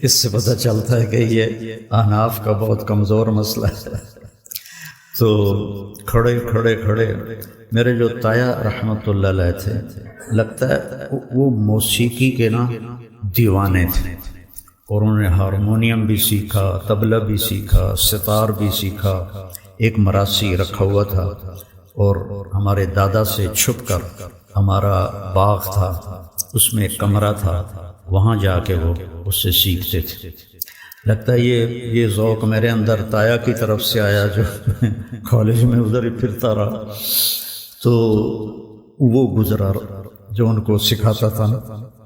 اس سے پتہ چلتا ہے کہ یہ احناف کا بہت کمزور مسئلہ ہے۔ تو کھڑے میرے جو تایا رحمۃ اللہ علیہ تھے، لگتا ہے وہ موسیقی کے نا دیوانے تھے، اور انہوں نے ہارمونیم بھی سیکھا، طبلہ بھی سیکھا، ستار بھی سیکھا۔ ایک مراسی رکھا ہوا تھا، اور ہمارے دادا سے چھپ کر ہمارا باغ تھا، اس میں ایک کمرہ تھا، وہاں جا کے وہ اس سے سیکھتے تھے۔ لگتا ہے یہ ذوق میرے اندر تایا کی طرف سے آیا، جو کالج میں ادھر ہی پھرتا رہا، تو وہ گزرا جو ان کو سکھاتا تھا نا۔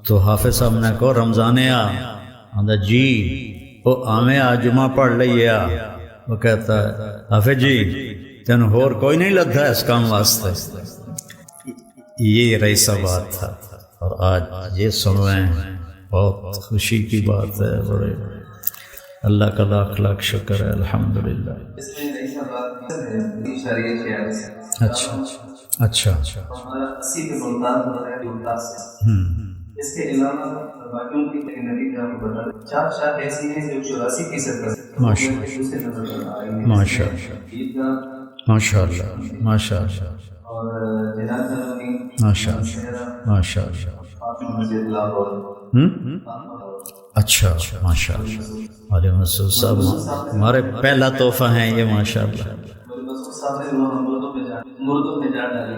تو حافظ صاحب نے کہا رمضان آ جی وہ آمیں آ جمعہ پڑھ لئیے آ۔ وہ کہتا ہے حافظ جی تین ہور کوئی نہیں لگتا اس کام واسطے۔ یہ رئیس آباد تھا، اور آج یہ سن رہے ہیں، بہت خوشی کی بات ہے، بڑے اللہ کا لاکھ لاکھ شکر ہے الحمدللہ۔ اچھا اس کے علاوہ باقیوں کی نتیجہ آپ کو بتا دیں، 4 شاخ ایسی ہیں جو 84% پر ماشاء اللہ ماشاء اللہ اور جناب ماشاء اللہ اچھا ماشاء اللہ۔ علیہ مسعود صاحب ہمارے پہلا تحفہ ہیں یہ، ماشاء اللہ۔ مردوں میں جا ڈالی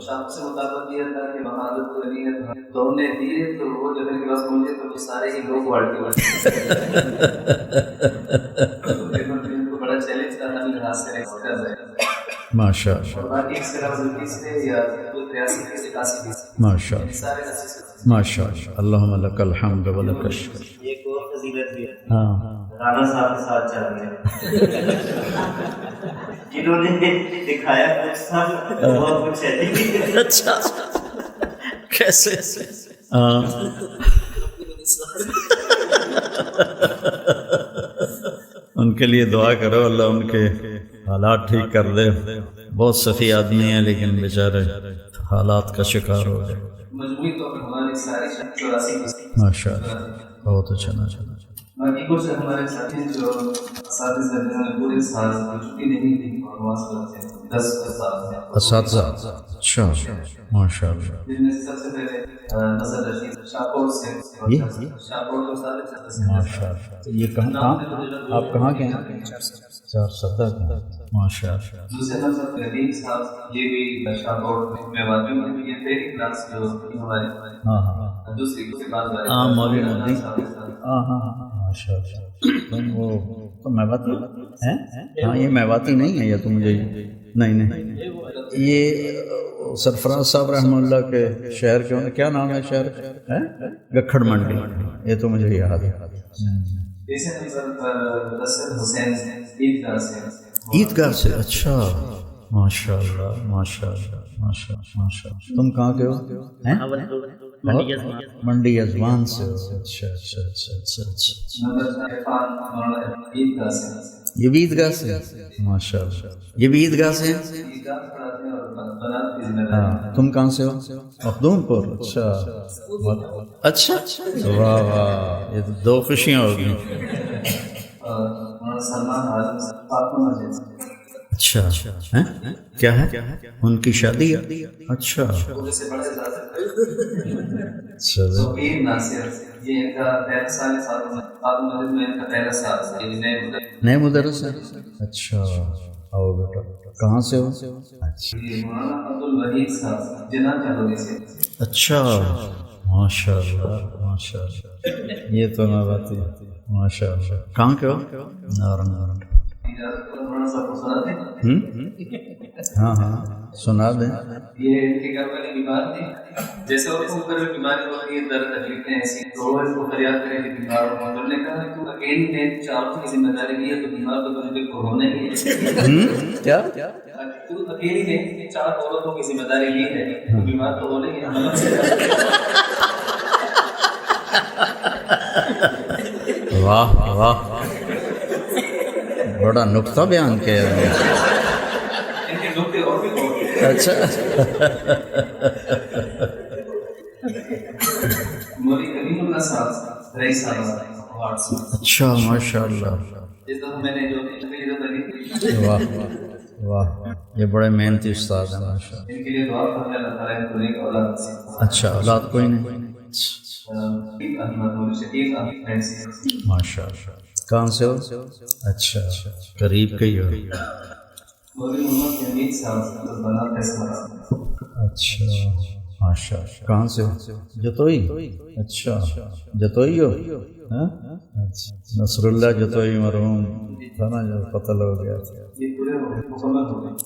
شاپ سے مطابق یہ تھا کہ وہاں تو نے دیے، تو وہ جب ان کے پاس پہنچے تو وہ سارے ہی لوگ والٹی کو بڑا چیلنج تھا، ہمیں ہاتھ سے کر رہے ماشاء اللہ ماشاء اللہ ماشاء اللہ، اللہم لک الحمد و لک الشکر۔ ایک اور فضیلت بھی ہے، ہاں رانا صاحب کے ساتھ چل رہے جنہوں نے دکھایا کچھ تھا بہت کچھ ہے۔ اچھا کیسے؟ ان کے لیے دعا کرو، اللہ ان کے حالات ٹھیک کر دے۔ بہت سخی آدمی ہیں لیکن بیچارے حالات کا شکار ہو گئے۔ مجموعی طور پر ہماری ساری 84 ماشاء اللہ، بہت اچھا ماشاء اللہ۔ باقی کچھ ہمارے ساتھی جو اساتذہ نے پورے سال چھٹی نہیں دی اور مواصلات سے 10 اساتذہ، اچھا ماشاء اللہ۔ جن میں سب سے پہلے نظر رشید شاپور سے، شاپور کو سارے ماشاء اللہ۔ یہ کہاں آپ کہاں کے ہیں؟ 4 ماشاء اللہ۔ دوسرے نظر ندیم صاحب، یہ بھی شاپور میں واقع ہیں، یہ پہلی کلاس جو ہماری دوسری بات ہاں مولوی ندیم، ہاں ماشاء اللہ۔ وہ تو میواتی ہیں؟ ہاں یہ میواتی نہیں ہے، یہ تو مجھے نہیں یہ سرفراز صاحب رحمہ اللہ کے شہر کے کیا نام ہے شہر؟ گکھڑ منڈی، یہ تو مجھے یاد ہے۔ تیسرے نمبر پر حسین عیدگاہ سے، عیدگاہ سے، اچھا ماشاء اللہ ماشاء اللہ ماشاء اللہ ماشاء اللہ. تم کہاں کے ہو؟ منڈی ازمان سے ہو. اچھا اچھا اچھا اچھا اچھا. یہ بھی عیدگاہ سے؟ ماشاء اللہ. یہ بھی عیدگاہ سے؟ ہاں. تم کہاں سے ہو؟ مخدوم پور. اچھا اچھا. واہ واہ، یہ تو دو خوشیاں ہوگی. اچھا کیا ہے ان کی شادی ہے؟ اچھا نئے مدرس ہے. اچھا آؤ بیٹا. کہاں سے ہو؟ اچھا ماشاء اللہ ماشاء اللہ. یہ تو نہ بات ہے. ماشاء اللہ. کہاں کے ہو؟ نارن. ہاں ہاں سنا دیں. یہ والی بیمار تھی، جیسے اس کو اوپر بیماری ہوتی ہے، درد تکلیفیں ایسی تو اس کو فریاد کرے کہ بیمار ہو. تو نے کہا کہ اکیلی نے چاروں کی ذمہ داری لی ہے تو بیمار تو تجھے کو ہونا ہی ہے. کیا تو اکیلی نے چار عورتوں کی ذمہ داری لی ہے تو بیمار تو ہونا ہی ہے. واہ واہ، بڑا نقطہ بیان کیا. ان کے نقطے اور بھی بہت. اچھا موری کریم اللہ صاحب رئیس صاحب. اچھا ماشاء اللہ. جس طرح میں نے جو واہ واہ، یہ بڑے محنتی استاد ہیں ماشاء اللہ. ان کے لیے دعا کریں اللہ تعالیٰ ان کو نیک اولاد سے. اچھا اولاد کوئی نہیں؟ ماشاء اللہ. کہاں سے ہو؟ اچھا قریب کے ہی ہو. اچھا ماشاء اللہ. کہاں سے ہو؟ جتوئی. اچھا جتوئی ہو. نصر اللہ جتوئی مرحوم تھا نا، جو قتل ہو گیا.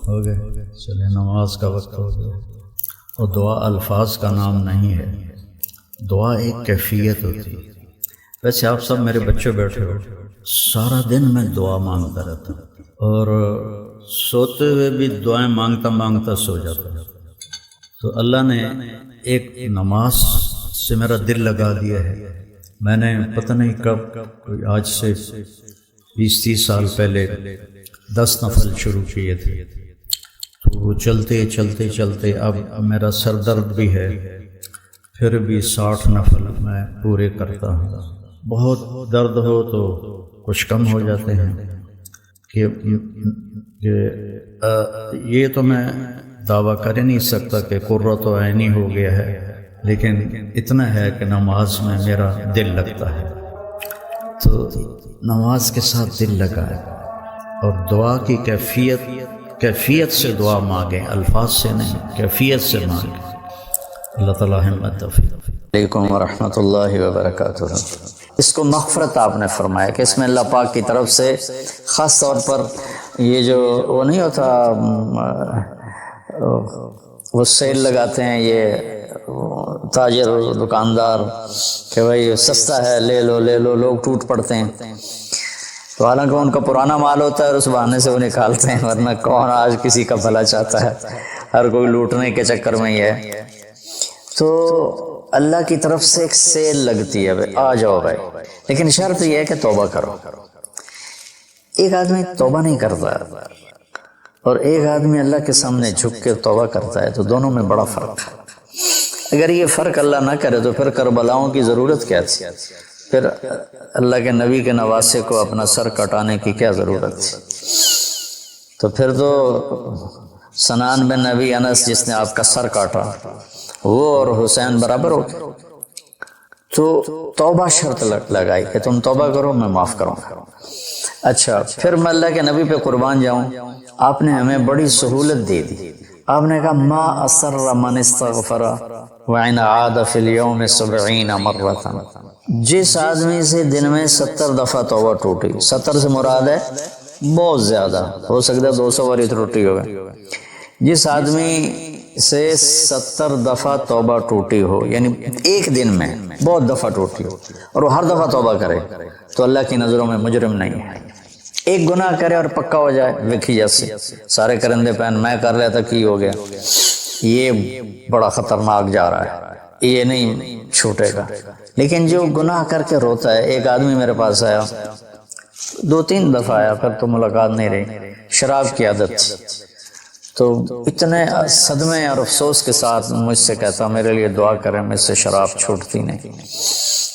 ہو گئے. چلے نماز کا وقت ہو گیا. اور دعا الفاظ کا نام نہیں ہے، دعا ایک کیفیت ہوتی ہے. ویسے آپ سب میرے بچے بیٹھے ہو، سارا دن میں دعا مانگتا رہتا اور سوتے ہوئے بھی دعائیں مانگتا مانگتا سو جاتا. تو اللہ نے ایک نماز سے میرا دل لگا دیا ہے. میں نے پتہ نہیں کب، کوئی آج سے 20-30 سال پہلے 10 نفل شروع کیے تھے. تو وہ چلتے چلتے چلتے اب میرا سر درد بھی ہے، پھر بھی 60 نفل میں پورے کرتا ہوں. بہت درد ہو تو کچھ کم ہو جاتے ہیں کہ یہ تو میں دعویٰ کر ہی نہیں سکتا کہ قرۃ عینی ہو گیا ہے، لیکن اتنا ہے کہ نماز میں میرا دل لگتا ہے. تو نماز کے ساتھ دل لگا ہے. اور دعا کی کیفیت سے دعا مانگیں، الفاظ سے نہیں، کیفیت سے مانگیں. اللہ تعالیٰ ہمت توفیق. علیکم ورحمۃ اللہ وبرکاتہ. اس کو مغفرت آپ نے فرمایا کہ اس میں اللہ پاک کی طرف سے خاص طور پر یہ جو وہ نہیں ہوتا، وہ سیل لگاتے ہیں یہ تاجر دکاندار کہ بھائی سستا ہے لے لو لے لو، لوگ ٹوٹ پڑتے ہیں. تو حالانکہ ان کا پرانا مال ہوتا ہے اور اس بہانے سے وہ نکالتے ہیں، ورنہ کون آج کسی کا بھلا چاہتا ہے، ہر کوئی لوٹنے کے چکر میں ہی ہے. تو اللہ کی طرف سے ایک سیل لگتی ہے، آ جاؤ بھائی، لیکن شرط یہ ہے کہ توبہ کرو. ایک آدمی توبہ نہیں کرتا اور ایک آدمی اللہ کے سامنے جھک کے توبہ کرتا ہے، تو دونوں میں بڑا فرق ہے. اگر یہ فرق اللہ نہ کرے تو پھر کربلاؤں کی ضرورت کیا تھی؟ پھر اللہ کے نبی کے نواسے کو اپنا سر کٹانے کی کیا ضرورت تھی؟ تو پھر تو سنان بن نبی انس جس نے آپ کا سر کاٹا، وہ اور حسین برابر ہو گئے. تو توبہ شرط لگائی کہ تم توبہ کرو میں معاف کروں گا. اچھا پھر میں اللہ کے نبی پہ قربان جاؤں. آپ نے ہمیں بڑی سہولت دے دی. آپ نے کہا ما اسر من استغفر وعن عاد فی اليوم 70 مرۃ. جس آدمی سے دن میں 70 دفعہ توبہ ٹوٹی، 70 سے مراد ہے بہت زیادہ، ہو سکتا ہے 200 بار ٹوٹی ہوگی. جس آدمی سے 70 دفعہ توبہ ٹوٹی ہو، یعنی ایک دن میں بہت دفعہ ٹوٹی ہو، اور وہ ہر دفعہ توبہ کرے، تو اللہ کی نظروں میں مجرم نہیں ہے. ایک گناہ کرے اور پکا ہو جائے وکھی جیسے سارے کرندے پہن میں کر لیتا کی ہو گیا، یہ بڑا خطرناک جا رہا ہے، یہ نہیں چھوٹے گا۔ لیکن جو گناہ کر کے روتا ہے، ایک آدمی میرے پاس آیا 2-3 دفعہ آیا، پھر تو ملاقات نہیں رہی، شراب کی عادت تھی، تو اتنے صدمے اور افسوس کے ساتھ مجھ سے کہتا میرے لیے دعا کریں، مجھ سے شراب چھوٹتی نہیں۔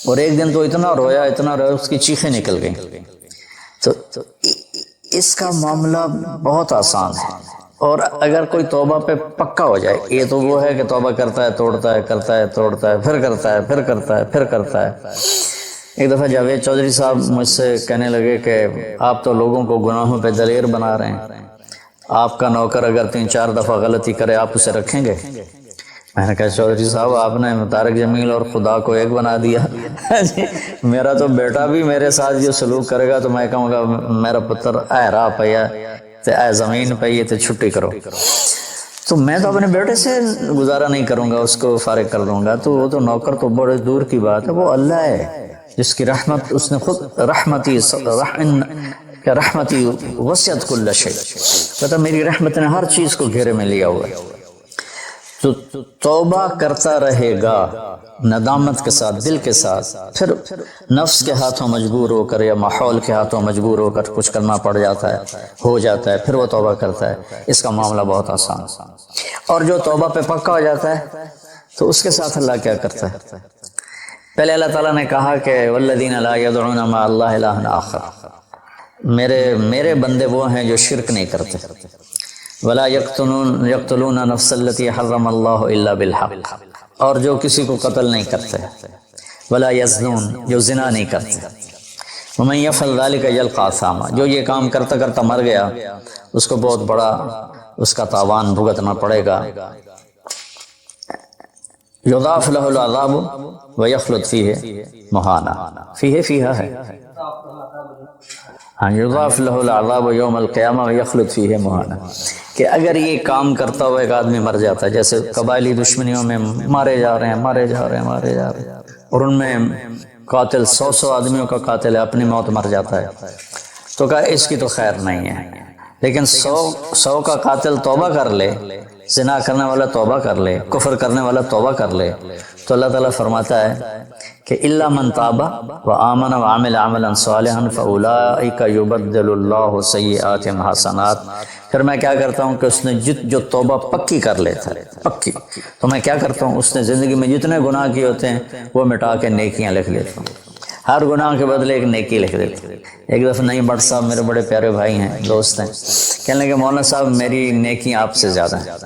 اور ایک دن تو اتنا رویا اس کی چیخیں نکل گئیں۔ تو اس کا معاملہ بہت آسان ہے، اور اگر کوئی توبہ پہ پکا ہو جائے، یہ تو وہ ہے کہ توبہ کرتا ہے توڑتا ہے، کرتا ہے توڑتا ہے، پھر کرتا ہے، پھر کرتا ہے، پھر کرتا ہے۔ ایک دفعہ جاوید چودھری صاحب مجھ سے کہنے لگے کہ آپ تو لوگوں کو گناہوں پہ دلیر بنا رہے ہیں، آپ کا نوکر اگر 3-4 دفعہ غلطی کرے آپ اسے رکھیں گے؟ میں نے کہا چودھری صاحب آپ نے طارق جمیل اور خدا کو ایک بنا دیا، میرا تو بیٹا بھی میرے ساتھ جو سلوک کرے گا تو میں کہوں گا میرا پتر اے راہ پیا تے اے زمین پئی تے چھٹی کرو، تو میں تو اپنے بیٹے سے گزارا نہیں کروں گا، اس کو فارغ کر دوں گا، تو وہ تو نوکر تو بڑے دور کی بات ہے، وہ اللہ ہے جس کی رحمت، اس نے خود رحمتی وسعت کل شیء، کہتا میری رحمت نے ہر چیز کو گھیرے میں لیا ہوا ہے۔ تو توبہ کرتا رہے گا ندامت کے ساتھ، دل کے ساتھ، پھر نفس کے ہاتھوں مجبور ہو کر یا ماحول کے ہاتھوں مجبور ہو کر کچھ کرنا پڑ جاتا ہے، ہو جاتا ہے، پھر وہ توبہ کرتا ہے۔ اس کا معاملہ بہت آسان ہے۔ اور جو توبہ پہ پکا ہو جاتا ہے تو اس کے ساتھ اللہ کیا کرتا ہے؟ پہلے اللہ تعالیٰ نے کہا کہ والذین لا یدعون مع اللہ الہ آخر، میرے بندے وہ ہیں جو شرک نہیں کرتے، ولا یقتلون نفس التی حرم اللہ الا بالحق، اور جو کسی کو قتل نہیں کرتے، ولا یزنون، جو زنا نہیں کرتے، ومن یفعل ذلک یلقى اثاما، جو یہ کام کرتا کرتا مر گیا اس کو بہت بڑا اس کا تاوان بھگتنا پڑے گا، یضاعف له العذاب ویخلد فیہ مہانا، فیہا ہے، ہاں یضاعف له العذاب یوم القیامہ ویخلد فیہ مہانا، کہ اگر یہ کام کرتا ہوا ایک آدمی مر جاتا ہے، جیسے قبائلی دشمنیوں میں مارے جا رہے ہیں، اور ان میں قاتل 100 آدمیوں کا قاتل ہے، اپنی موت مر جاتا ہے، تو کہا اس کی تو خیر نہیں ہے، لیکن 100 کا قاتل توبہ کر لے، زنا کرنے والا توبہ کر لے، کفر کرنے والا توبہ کر لے، تو اللہ تعالیٰ فرماتا ہے کہ الا من تاب وآمن وعمل عملا صالحا فاولئک یبدل اللہ سیئاتہم حسنات، پھر میں کیا کرتا ہوں کہ اس نے جو توبہ پکی کر لیتا ہے، پکی، تو میں کیا کرتا ہوں اس نے زندگی میں جتنے گناہ کیے ہوتے ہیں وہ مٹا کے نیکیاں لکھ لیتا ہوں، ہر گناہ کے بدلے ایک نیکی لکھ دیتا ہوں۔ ایک دفعہ نہیں بٹ صاحب میرے بڑے پیارے بھائی ہیں، دوست ہیں، کہنے لگے مولانا صاحب میری نیکیاں آپ سے زیادہ ہیں۔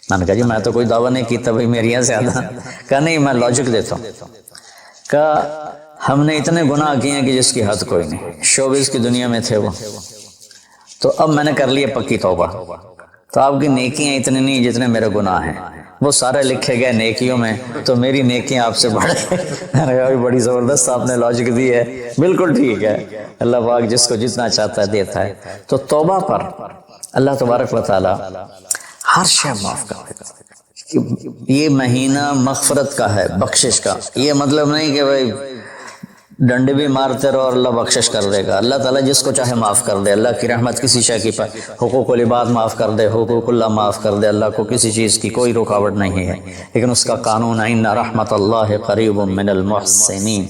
میں نے کہا جی میں تو کوئی دعویٰ نہیں کیتا بھائی میری زیادہ، کہا نہیں میں لاجک دیتا ہوں، کہا ہم نے اتنے گناہ کیے ہیں کہ جس کی حد کوئی نہیں، شوبز کی دنیا میں تھے وہ، تو اب میں نے کر لیے پکی توبہ، تو آپ کی نیکیاں اتنی نہیں جتنے میرے گناہ ہیں، وہ سارے لکھے گئے نیکیوں میں، تو میری نیکیاں آپ سے بڑھ گئی۔ میں نے کہا بڑی زبردست آپ نے لاجک دی ہے، بالکل ٹھیک ہے، اللہ پاک جس کو جتنا چاہتا ہے دیتا ہے۔ تو توبہ پر اللہ تبارک و تعالی ہر شے معاف کر دیتا ہے۔ یہ مہینہ مغفرت کا ہے، بخشش کا، یہ مطلب نہیں کہ بھائی ڈنڈے بھی مارتے رہو اور اللہ بخشش کر دے گا، اللہ تعالیٰ جس کو چاہے معاف کر دے، اللہ کی رحمت کسی شے کی حقوق العباد معاف کر دے، حقوق اللہ معاف کر دے، اللہ کو کسی چیز کی کوئی رکاوٹ نہیں ہے، لیکن اس کا قانون ہے ان رحمت اللہ قریب من المحسنین،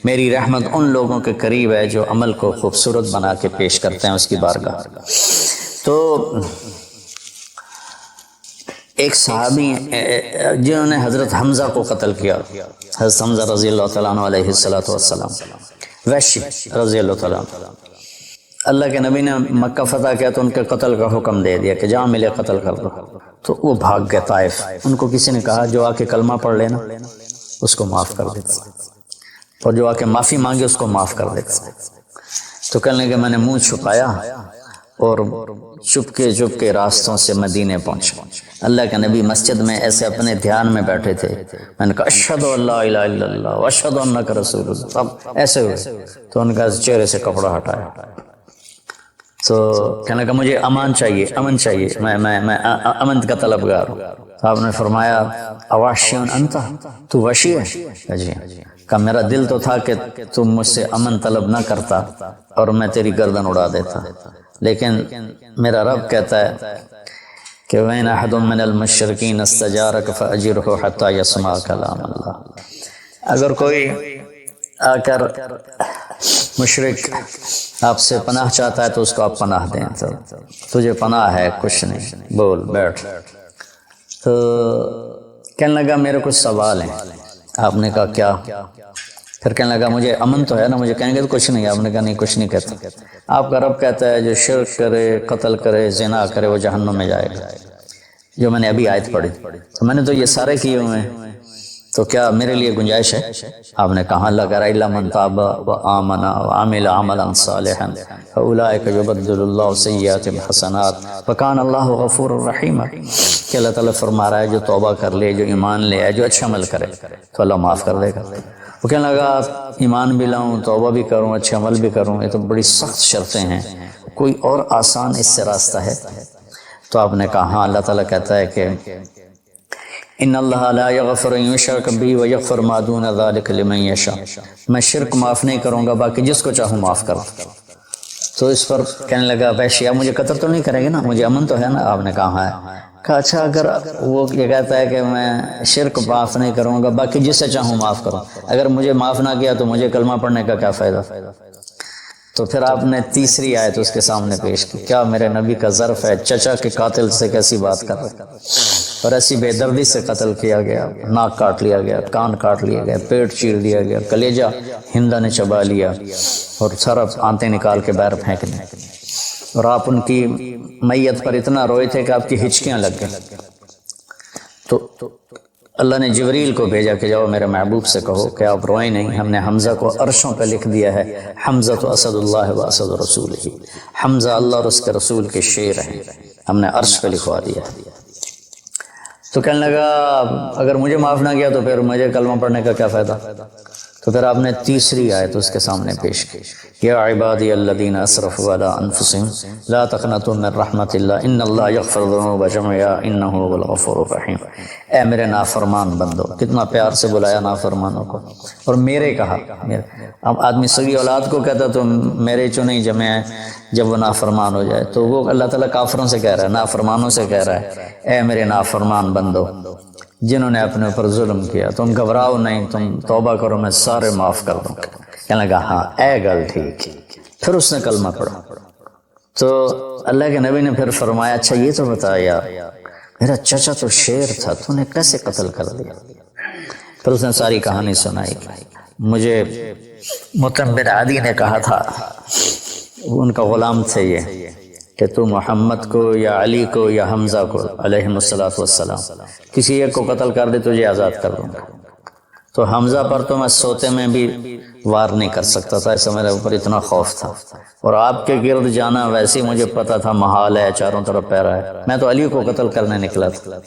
میری رحمت ان لوگوں کے قریب ہے جو عمل کو خوبصورت بنا کے پیش کرتے ہیں اس کی بارگاہ۔ تو ایک صحابی جنہوں نے حضرت حمزہ کو قتل کیا، حضرت حمزہ رضی اللہ تعالیٰ عنہ علیہ السلام، وحشی رضی اللہ تعالیٰ عنہ، اللہ کے نبی نے مکہ فتح کیا تو ان کے قتل کا حکم دے دیا کہ جہاں ملے قتل کر دو، تو وہ بھاگ گئے طائف۔ ان کو کسی نے کہا جو آ کے کلمہ پڑھ لینا اس کو معاف کر دیتا، اور جو آ کے معافی مانگے اس کو معاف کر دیتا۔ تو کہنے لگے میں نے منہ چھپایا اور چپکے راستوں سے مدینے پہنچا، اللہ کے نبی مسجد میں ایسے اپنے دھیان میں بیٹھے تھے، میں نے کہا اشہد ان لا الہ الا اللہ واشہد انک رسول اللہ، سب ایسے ہوئے، تو ان کا چہرے سے کپڑا ہٹایا، تو کہنے لگا مجھے امان چاہیے، امن چاہیے، میں امن کا طلبگار ہوں۔ تو آپ نے فرمایا اواشیون انت، تو وشی ہے؟ جی۔ کہ میرا دل تو تھا کہ تم مجھ سے امن طلب نہ کرتا اور میں تیری گردن اڑا دیتا، لیکن میرا رب کہتا ہے کہ وَإِنْ أَحَدٌ مِّنَ الْمُشْرِكِينَ اسْتَجَارَكَ فَأَجِرْهُ حَتَّى يَسْمَعَ كَلَامَ اللَّهِ۔ اگر کوئی آ کر مشرک آپ سے پناہ چاہتا ہے تو اس کو آپ پناہ دیں، تو تجھے پناہ ہے، کچھ نہیں، بول بیٹھ۔ تو کہنے لگا میرے کچھ سوال ہیں۔ آپ نے کہا کیا؟ پھر کہنے لگا مجھے امن تو ہے نا، مجھے کہیں گے تو کچھ نہیں۔ آپ نے کہا نہیں، کچھ نہیں کہتا۔ آپ کا رب کہتا ہے جو شرک کرے، قتل کرے، زنا کرے، وہ جہنم میں جائے گا، جو میں نے ابھی آیت پڑھی۔ تو میں نے تو یہ سارے کیے ہوئے ہیں، تو کیا میرے لیے گنجائش ہے؟ آپ نے کہا اللہ کرا الا من تاب وآمن وعمل عملا صالحا فاولئک یبدل اللہ سیئاتہم حسنات وکان اللہ غفور الرحیم۔ کہ اللہ تعالیٰ فرما رہا ہے جو توبہ کر لے، جو ایمان لے آئے، جو اچھا عمل کرے تو اللہ معاف کر دے گا۔ وہ کہنے لگا ایمان بھی لاؤں، توبہ بھی کروں، اچھا عمل بھی کروں، یہ تو بڑی سخت شرطیں ہیں، کوئی اور آسان اس سے راستہ ہے؟ تو آپ نے کہا ہاں، اللہ تعالیٰ کہتا ہے کہ ان اللہ لا یغفر ان یشرک بہ ویغفر ما دون ذلک لمن یشاء، میں شرک معاف نہیں کروں گا، باقی جس کو چاہوں معاف کروں۔ تو اس پر کہنے لگا وحشی آپ مجھے قتل تو نہیں کریں گے نا، مجھے امن تو ہے نا؟ آپ نے کہا ہے۔ کہا اچھا اگر وہ یہ کہتا ہے کہ میں شرک معاف نہیں کروں گا، باقی جس سے چاہوں معاف کروں، اگر مجھے معاف نہ کیا تو مجھے کلمہ پڑھنے کا کیا فائدہ؟ تو پھر آپ نے تیسری آیت اس کے سامنے پیش کی، کیا میرے نبی کا ظرف ہے چچا کے قاتل سے کیسی بات کر رہے، اور ایسی بے دردی سے قتل کیا گیا، ناک کاٹ لیا گیا، کان کاٹ لیا گیا، پیٹ چیر دیا گیا، کلیجہ ہندا نے چبا لیا اور سارا آنتیں نکال کے باہر پھینک دیں، اور آپ ان کی میت پر اتنا روئے تھے کہ آپ کی ہچکیاں لگ گئیں۔ تو اللہ نے جبریل کو بھیجا کہ جاؤ میرے محبوب سے کہو کہ آپ روئیں نہیں، ہم نے حمزہ کو عرشوں پہ لکھ دیا ہے، حمزہ تو اسد اللہ و اسد رسول ہی، حمزہ اللہ اور اس کے رسول کے شیر ہیں، ہم نے عرش پہ لکھوا دیا۔ تو کہنے لگا اگر مجھے معاف نہ کیا تو پھر مجھے کلمہ پڑھنے کا کیا فائدہ؟ تو پھر آپ نے تیسری آیت اس کے سامنے پیش کی، یا عبادی الذین اسرفوا علی انفسہم لا تقنطوا من رحمت اللہ ان اللہ یغفر الذنوب جميعا انہ هو الغفور الرحیم۔ اے میرے نافرمان بندو، کتنا پیار سے بلایا نافرمانوں کو، اور میرے کہا۔ اب آدمی سگی اولاد کو کہتا تو میرے چو نہیں جمع ہے، جب وہ نافرمان ہو جائے تو وہ اللہ تعالیٰ کافروں سے کہہ رہا ہے، نافرمانوں سے کہہ رہا ہے اے میرے نافرمان بندو جنہوں نے اپنے اوپر ظلم کیا، تم گھبراؤ نہیں، تم توبہ کرو، میں سارے معاف کر دوں گا۔ کہنے لگا ہاں اے گل ٹھیک۔ پھر اس نے کلمہ پڑھا تو اللہ کے نبی نے پھر فرمایا اچھا یہ تو بتا یار، میرا چچا تو شیر تھا، تو نے کیسے قتل کر دیا؟ پھر اس نے ساری کہانی سنائی۔ مجھے مطعم بن عدی نے کہا تھا، ان کا غلام تھے یہ، کہ تو محمد کو یا علی کو یا حمزہ کو علیہم السلام کسی ایک کو قتل کر دے تجھے آزاد کر دوں گا۔ تو حمزہ پر تو میں سوتے میں بھی وار نہیں کر سکتا تھا، ایسا میرے اوپر اتنا خوف تھا، اور آپ کے گرد جانا ویسے مجھے پتا تھا محال ہے، چاروں طرف پیرا ہے۔ میں تو علی کو قتل کرنے نکلا تھا،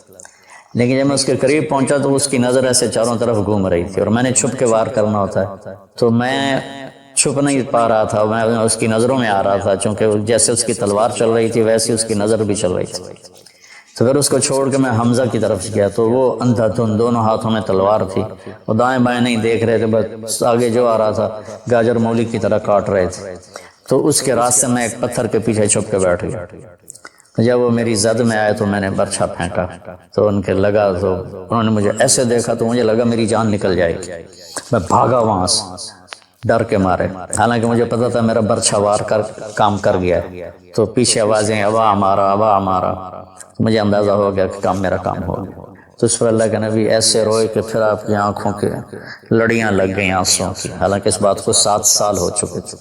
لیکن جب میں اس کے قریب پہنچا تو اس کی نظر ایسے چاروں طرف گھوم رہی تھی، اور میں نے چھپ کے وار کرنا ہوتا ہے، تو میں چھپ نہیں پا رہا تھا، میں اس کی نظروں میں آ رہا تھا، چونکہ جیسے اس کی تلوار چل رہی تھی ویسے اس کی نظر بھی چل رہی تھی۔ تو پھر اس کو چھوڑ کے میں حمزہ کی طرف گیا تو وہ اندھا دھند، دونوں ہاتھوں میں تلوار تھی، وہ دائیں بائیں نہیں دیکھ رہے تھے، بس آگے جو آ رہا تھا گاجر مولی کی طرح کاٹ رہے تھے۔ تو اس کے راستے میں ایک پتھر کے پیچھے چھپ کے بیٹھ گیا۔ جب وہ میری زد میں آئے تو میں نے برچھا پھینکا تو ان کے لگا، تو انہوں نے مجھے ایسے دیکھا تو مجھے لگا میری جان نکل جائے گی، میں بھاگا وہاں سے ڈر کے مارے، حالانکہ مجھے پتا تھا میرا برچھا وار کر کام کر گیا ہے۔ تو پیچھے آوازیں ابا ہمارا ابا ہمارا، مجھے اندازہ ہو گیا کہ میرا کام ہو گیا۔ تو اس پر اللہ کے نبی ایسے روئے کہ پھر آپ کی آنکھوں کے لڑیاں لگ گئیں آنسوں کی، حالانکہ اس بات کو 7 سال ہو چکے تھے۔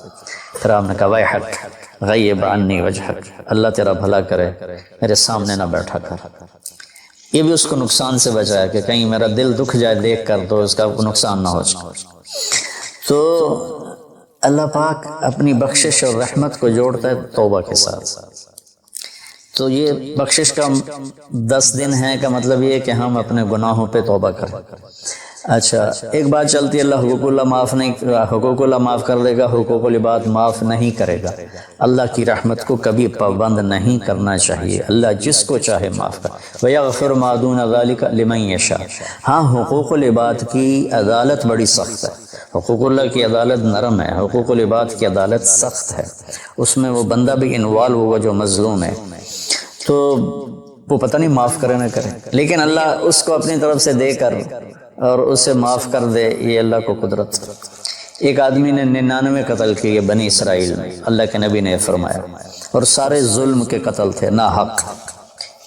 پھر آپ نے کہا ویحک غیب عنی وجہک، اللہ تیرا بھلا کرے میرے سامنے نہ بیٹھا کر۔ یہ بھی اس کو نقصان سے بچایا کہ کہیں میرا دل دکھ جائے دیکھ کر تو اس کا نقصان نہ ہو جائے۔ تو اللہ پاک اپنی بخشش اور رحمت کو جوڑتا ہے توبہ کے ساتھ۔ تو یہ بخشش کا 10 دن ہے کا مطلب یہ کہ ہم اپنے گناہوں پہ توبہ کریں۔ اچھا ایک بات چلتی ہے، اللہ حقوق اللہ معاف نہیں، حقوق اللہ معاف کر دے گا، حقوق العباد معاف نہیں کرے گا۔ اللہ کی رحمت کو کبھی پابند نہیں کرنا چاہیے، اللہ جس کو چاہے معاف کر، وَيَغْفِرُ مَا دُونَ ذَلِكَ لِمَن يَشَاءُ۔ ہاں حقوق العباد کی عدالت بڑی سخت ہے، حقوق اللہ کی عدالت نرم ہے، حقوق العباد کی عدالت سخت ہے، اس میں وہ بندہ بھی انوالو ہوگا جو مظلوم ہے، تو وہ پتہ نہیں معاف کرے نہ کرے، لیکن اللہ اس کو اپنی طرف سے دے کر اور اسے معاف کر دے، یہ اللہ کو قدرت۔ ایک آدمی نے 99 قتل کیے بنی اسرائیل میں، اللہ کے نبی نے فرمایا، اور سارے ظلم کے قتل تھے، نا حق۔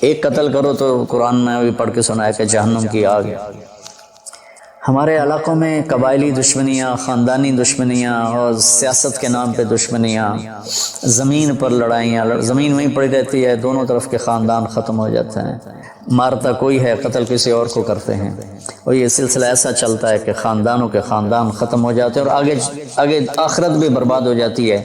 ایک قتل کرو تو قرآن میں ابھی پڑھ کے سنایا کہ جہنم کی آگ۔ ہمارے علاقوں میں قبائلی دشمنیاں، خاندانی دشمنیاں اور سیاست کے نام پہ دشمنیاں، زمین پر لڑائیاں، زمین وہیں پڑی رہتی ہے، دونوں طرف کے خاندان ختم ہو جاتے ہیں، مارتا کوئی ہے، قتل کسی اور کو کرتے ہیں، اور یہ سلسلہ ایسا چلتا ہے کہ خاندانوں کے خاندان ختم ہو جاتے ہیں، اور آگے آخرت بھی برباد ہو جاتی ہے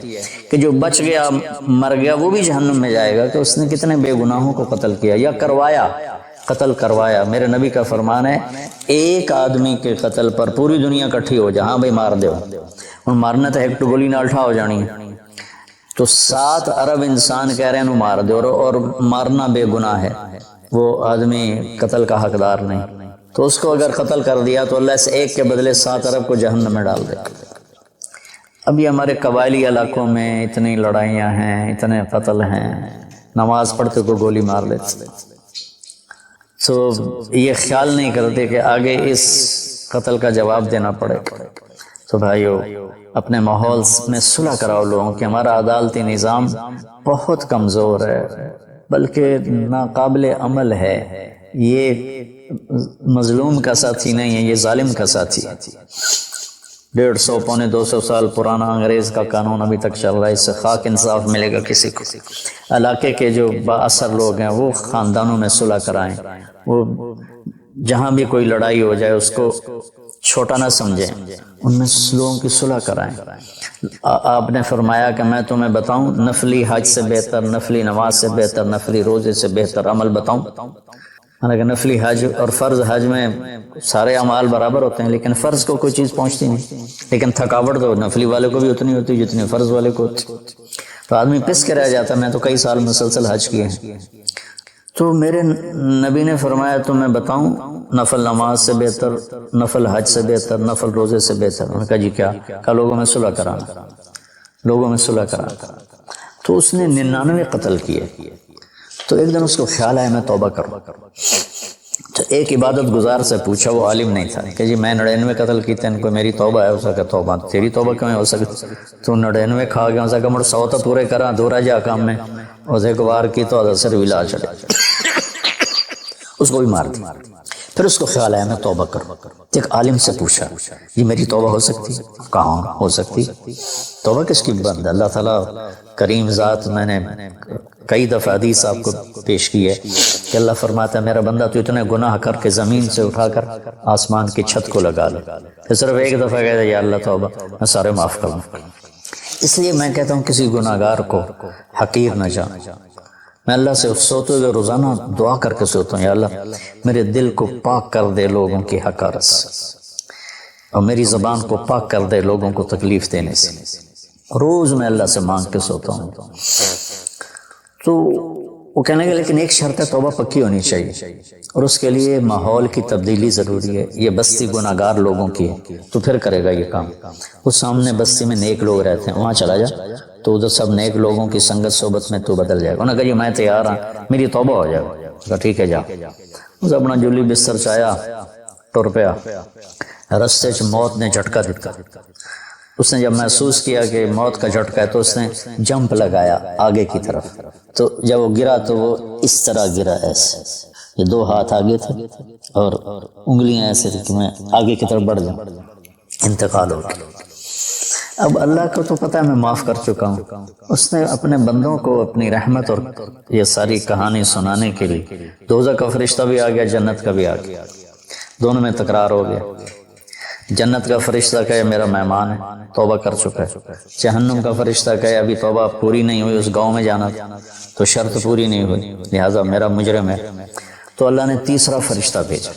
کہ جو بچ گیا مر گیا وہ بھی جہنم میں جائے گا کہ اس نے کتنے بے گناہوں کو قتل کیا یا قتل کروایا۔ میرے نبی کا فرمان ہے ایک آدمی کے قتل پر پوری دنیا کٹھی ہو جہاں بھائی مار دو، اور مارنا تو ایک گولی نال ٹھا ہو جانی ہے، تو 7 ارب انسان کہہ رہے ہیں مار دو، اور مارنا بے گناہ ہے، وہ آدمی قتل کا حقدار نہیں، تو اس کو اگر قتل کر دیا تو اللہ اس ایک کے بدلے 7 ارب کو جہنم میں ڈال دے۔ اب یہ ہمارے قبائلی علاقوں میں اتنی لڑائیاں ہیں، اتنے قتل ہیں، نماز پڑھتے کو گولی مار دیتے، تو یہ خیال نہیں کرتے کہ آگے اس قتل کا جواب دینا پڑے۔ تو بھائیو اپنے ماحول میں صلح کراؤ لوگوں کہ ہمارا عدالتی نظام بہت کمزور ہے، بلکہ ناقابل عمل ہے، یہ مظلوم کا ساتھی نہیں ہے، یہ ظالم کا ساتھی ہے۔ 150 پونے 200 سال پرانا انگریز کا قانون ابھی تک چل رہا ہے، اس سے خاک انصاف ملے گا کسی کو؟ علاقے کے جو با اثر لوگ ہیں وہ خاندانوں میں صلح کرائیں، وہ جہاں بھی کوئی لڑائی ہو جائے اس کو چھوٹا نہ سمجھیں، ان میں لوگوں کی صلح کرائیں۔ آپ نے فرمایا کہ میں تمہیں بتاؤں نفلی حج سے بہتر، نفلی نماز سے بہتر، نفلی روزے سے بہتر عمل بتاؤں؟ حالانکہ نفلی حج اور فرض حج میں سارے اعمال برابر ہوتے ہیں، لیکن فرض کو کوئی چیز پہنچتی نہیں، لیکن تھکاوٹ تو نفلی والے کو بھی اتنی ہوتی جتنی فرض والے کو ہوتی، تو آدمی پس کے رہ جاتا۔ میں تو کئی سال مسلسل حج کیے ہیں، تو میرے نبی نے فرمایا تمہیں بتاؤں نفل نماز سے بہتر، نفل حج سے بہتر، نفل روزے سے بہتر؟ انہوں نے کہا جی کیا؟ کہا لوگوں میں صلح کرانا، لوگوں میں صلح کرانا۔ تو اس نے 99 قتل کیے، تو ایک دن اس کو خیال آیا میں توبہ کروں، تو ایک عبادت گزار سے پوچھا، وہ عالم نہیں تھا، کہ جی میں 99 قتل کیتے ہیں، کوئی میری توبہ ہے؟ ہو سکا توبہ تیری توبہ کیوں ہو سکتی؟ تو 99 کھا گیا، ہو سکا مڑ 100 تو پورے کرا، دورا جا کام میں، اور ایک بار کی تو اثر ولا چڑے، اس کو بھی مار دیا۔ پھر اس کو خیال آیا میں توبہ کروں، ایک عالم سے پوچھا یہ میری توبہ ہو سکتی؟ کہاں ہو سکتی؟ توبہ کس کی بند ہے؟ اللہ تعالیٰ کریم ذات، میں نے کئی دفعہ حدیث آپ کو پیش کی ہے کہ اللہ فرماتا ہے میرا بندہ تو اتنے گناہ کر کے زمین سے اٹھا کر آسمان کی چھت کو لگا لے، پھر صرف ایک دفعہ کہتا ہے یا اللہ توبہ، میں سارے معاف کروں۔ اس لیے میں کہتا ہوں کسی گناہ گار کو حقیر نہ جان۔ میں اللہ سے سوتے ہوئے روزانہ دعا کر کے سوتا ہوں، یا اللہ میرے دل کو پاک کر دے لوگوں کی حقارت سے، اور میری زبان کو پاک کر دے لوگوں کو تکلیف دینے سے۔ روز میں اللہ سے مانگ کے سوتا ہوں۔ تو وہ کہنے لگے لیکن ایک شرط ہے، توبہ پکی ہونی چاہیے، اور اس کے لیے ماحول کی تبدیلی ضروری ہے، یہ بستی گناہ گار لوگوں کی ہے، تو پھر کرے گا یہ کام۔ وہ سامنے بستی میں نیک لوگ رہتے ہیں، وہاں چلا جا، تو ادھر سب نیک لوگوں کی سنگت صحبت میں تو بدل جائے گا۔ انہوں نے کہا جی میں تیار ہوں، میری توبہ ہو جائے گا۔ کہا ٹھیک ہے جا۔ اس اپنا جولی بستر چایا، ٹر پیا، رستے چ موت نے جھٹکا دیتا۔ اس نے جب محسوس کیا کہ موت کا جھٹکا ہے تو اس نے جمپ لگایا آگے کی طرف، تو جب وہ گرا تو وہ اس طرح گرا، ایسے، یہ 2 ہاتھ آگے تھے اور انگلیاں ایسے تھی کہ میں آگے کی طرف بڑھ جاؤں، انتقال ہو گیا۔ اب اللہ کو تو پتہ ہے میں معاف کر چکا ہوں، اس نے اپنے بندوں کو اپنی رحمت اور یہ ساری کہانی سنانے کے لیے دوزخ کا فرشتہ بھی آ گیا، جنت کا بھی آ گیا، دونوں میں تکرار ہو گیا۔ جنت کا فرشتہ کہے میرا مہمان ہے، توبہ کر چکا ہے۔ جہنم کا فرشتہ کہے ابھی توبہ پوری نہیں ہوئی، اس گاؤں میں جانا تو شرط پوری نہیں ہوئی، لہٰذا میرا مجرم ہے۔ تو اللہ نے تیسرا فرشتہ بھیجا،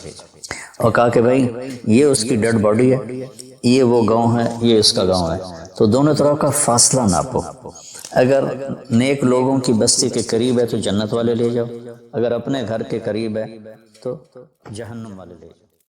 اور کہا کہ بھائی یہ اس کی ڈیڈ باڈی ہے، یہ وہ گاؤں ہے، یہ اس کا گاؤں ہے، تو دونوں طرف کا فاصلہ ناپو، اگر نیک لوگوں کی بستی کے قریب ہے تو جنت والے لے جاؤ، اگر اپنے گھر کے قریب ہے تو جہنم والے لے جاؤ۔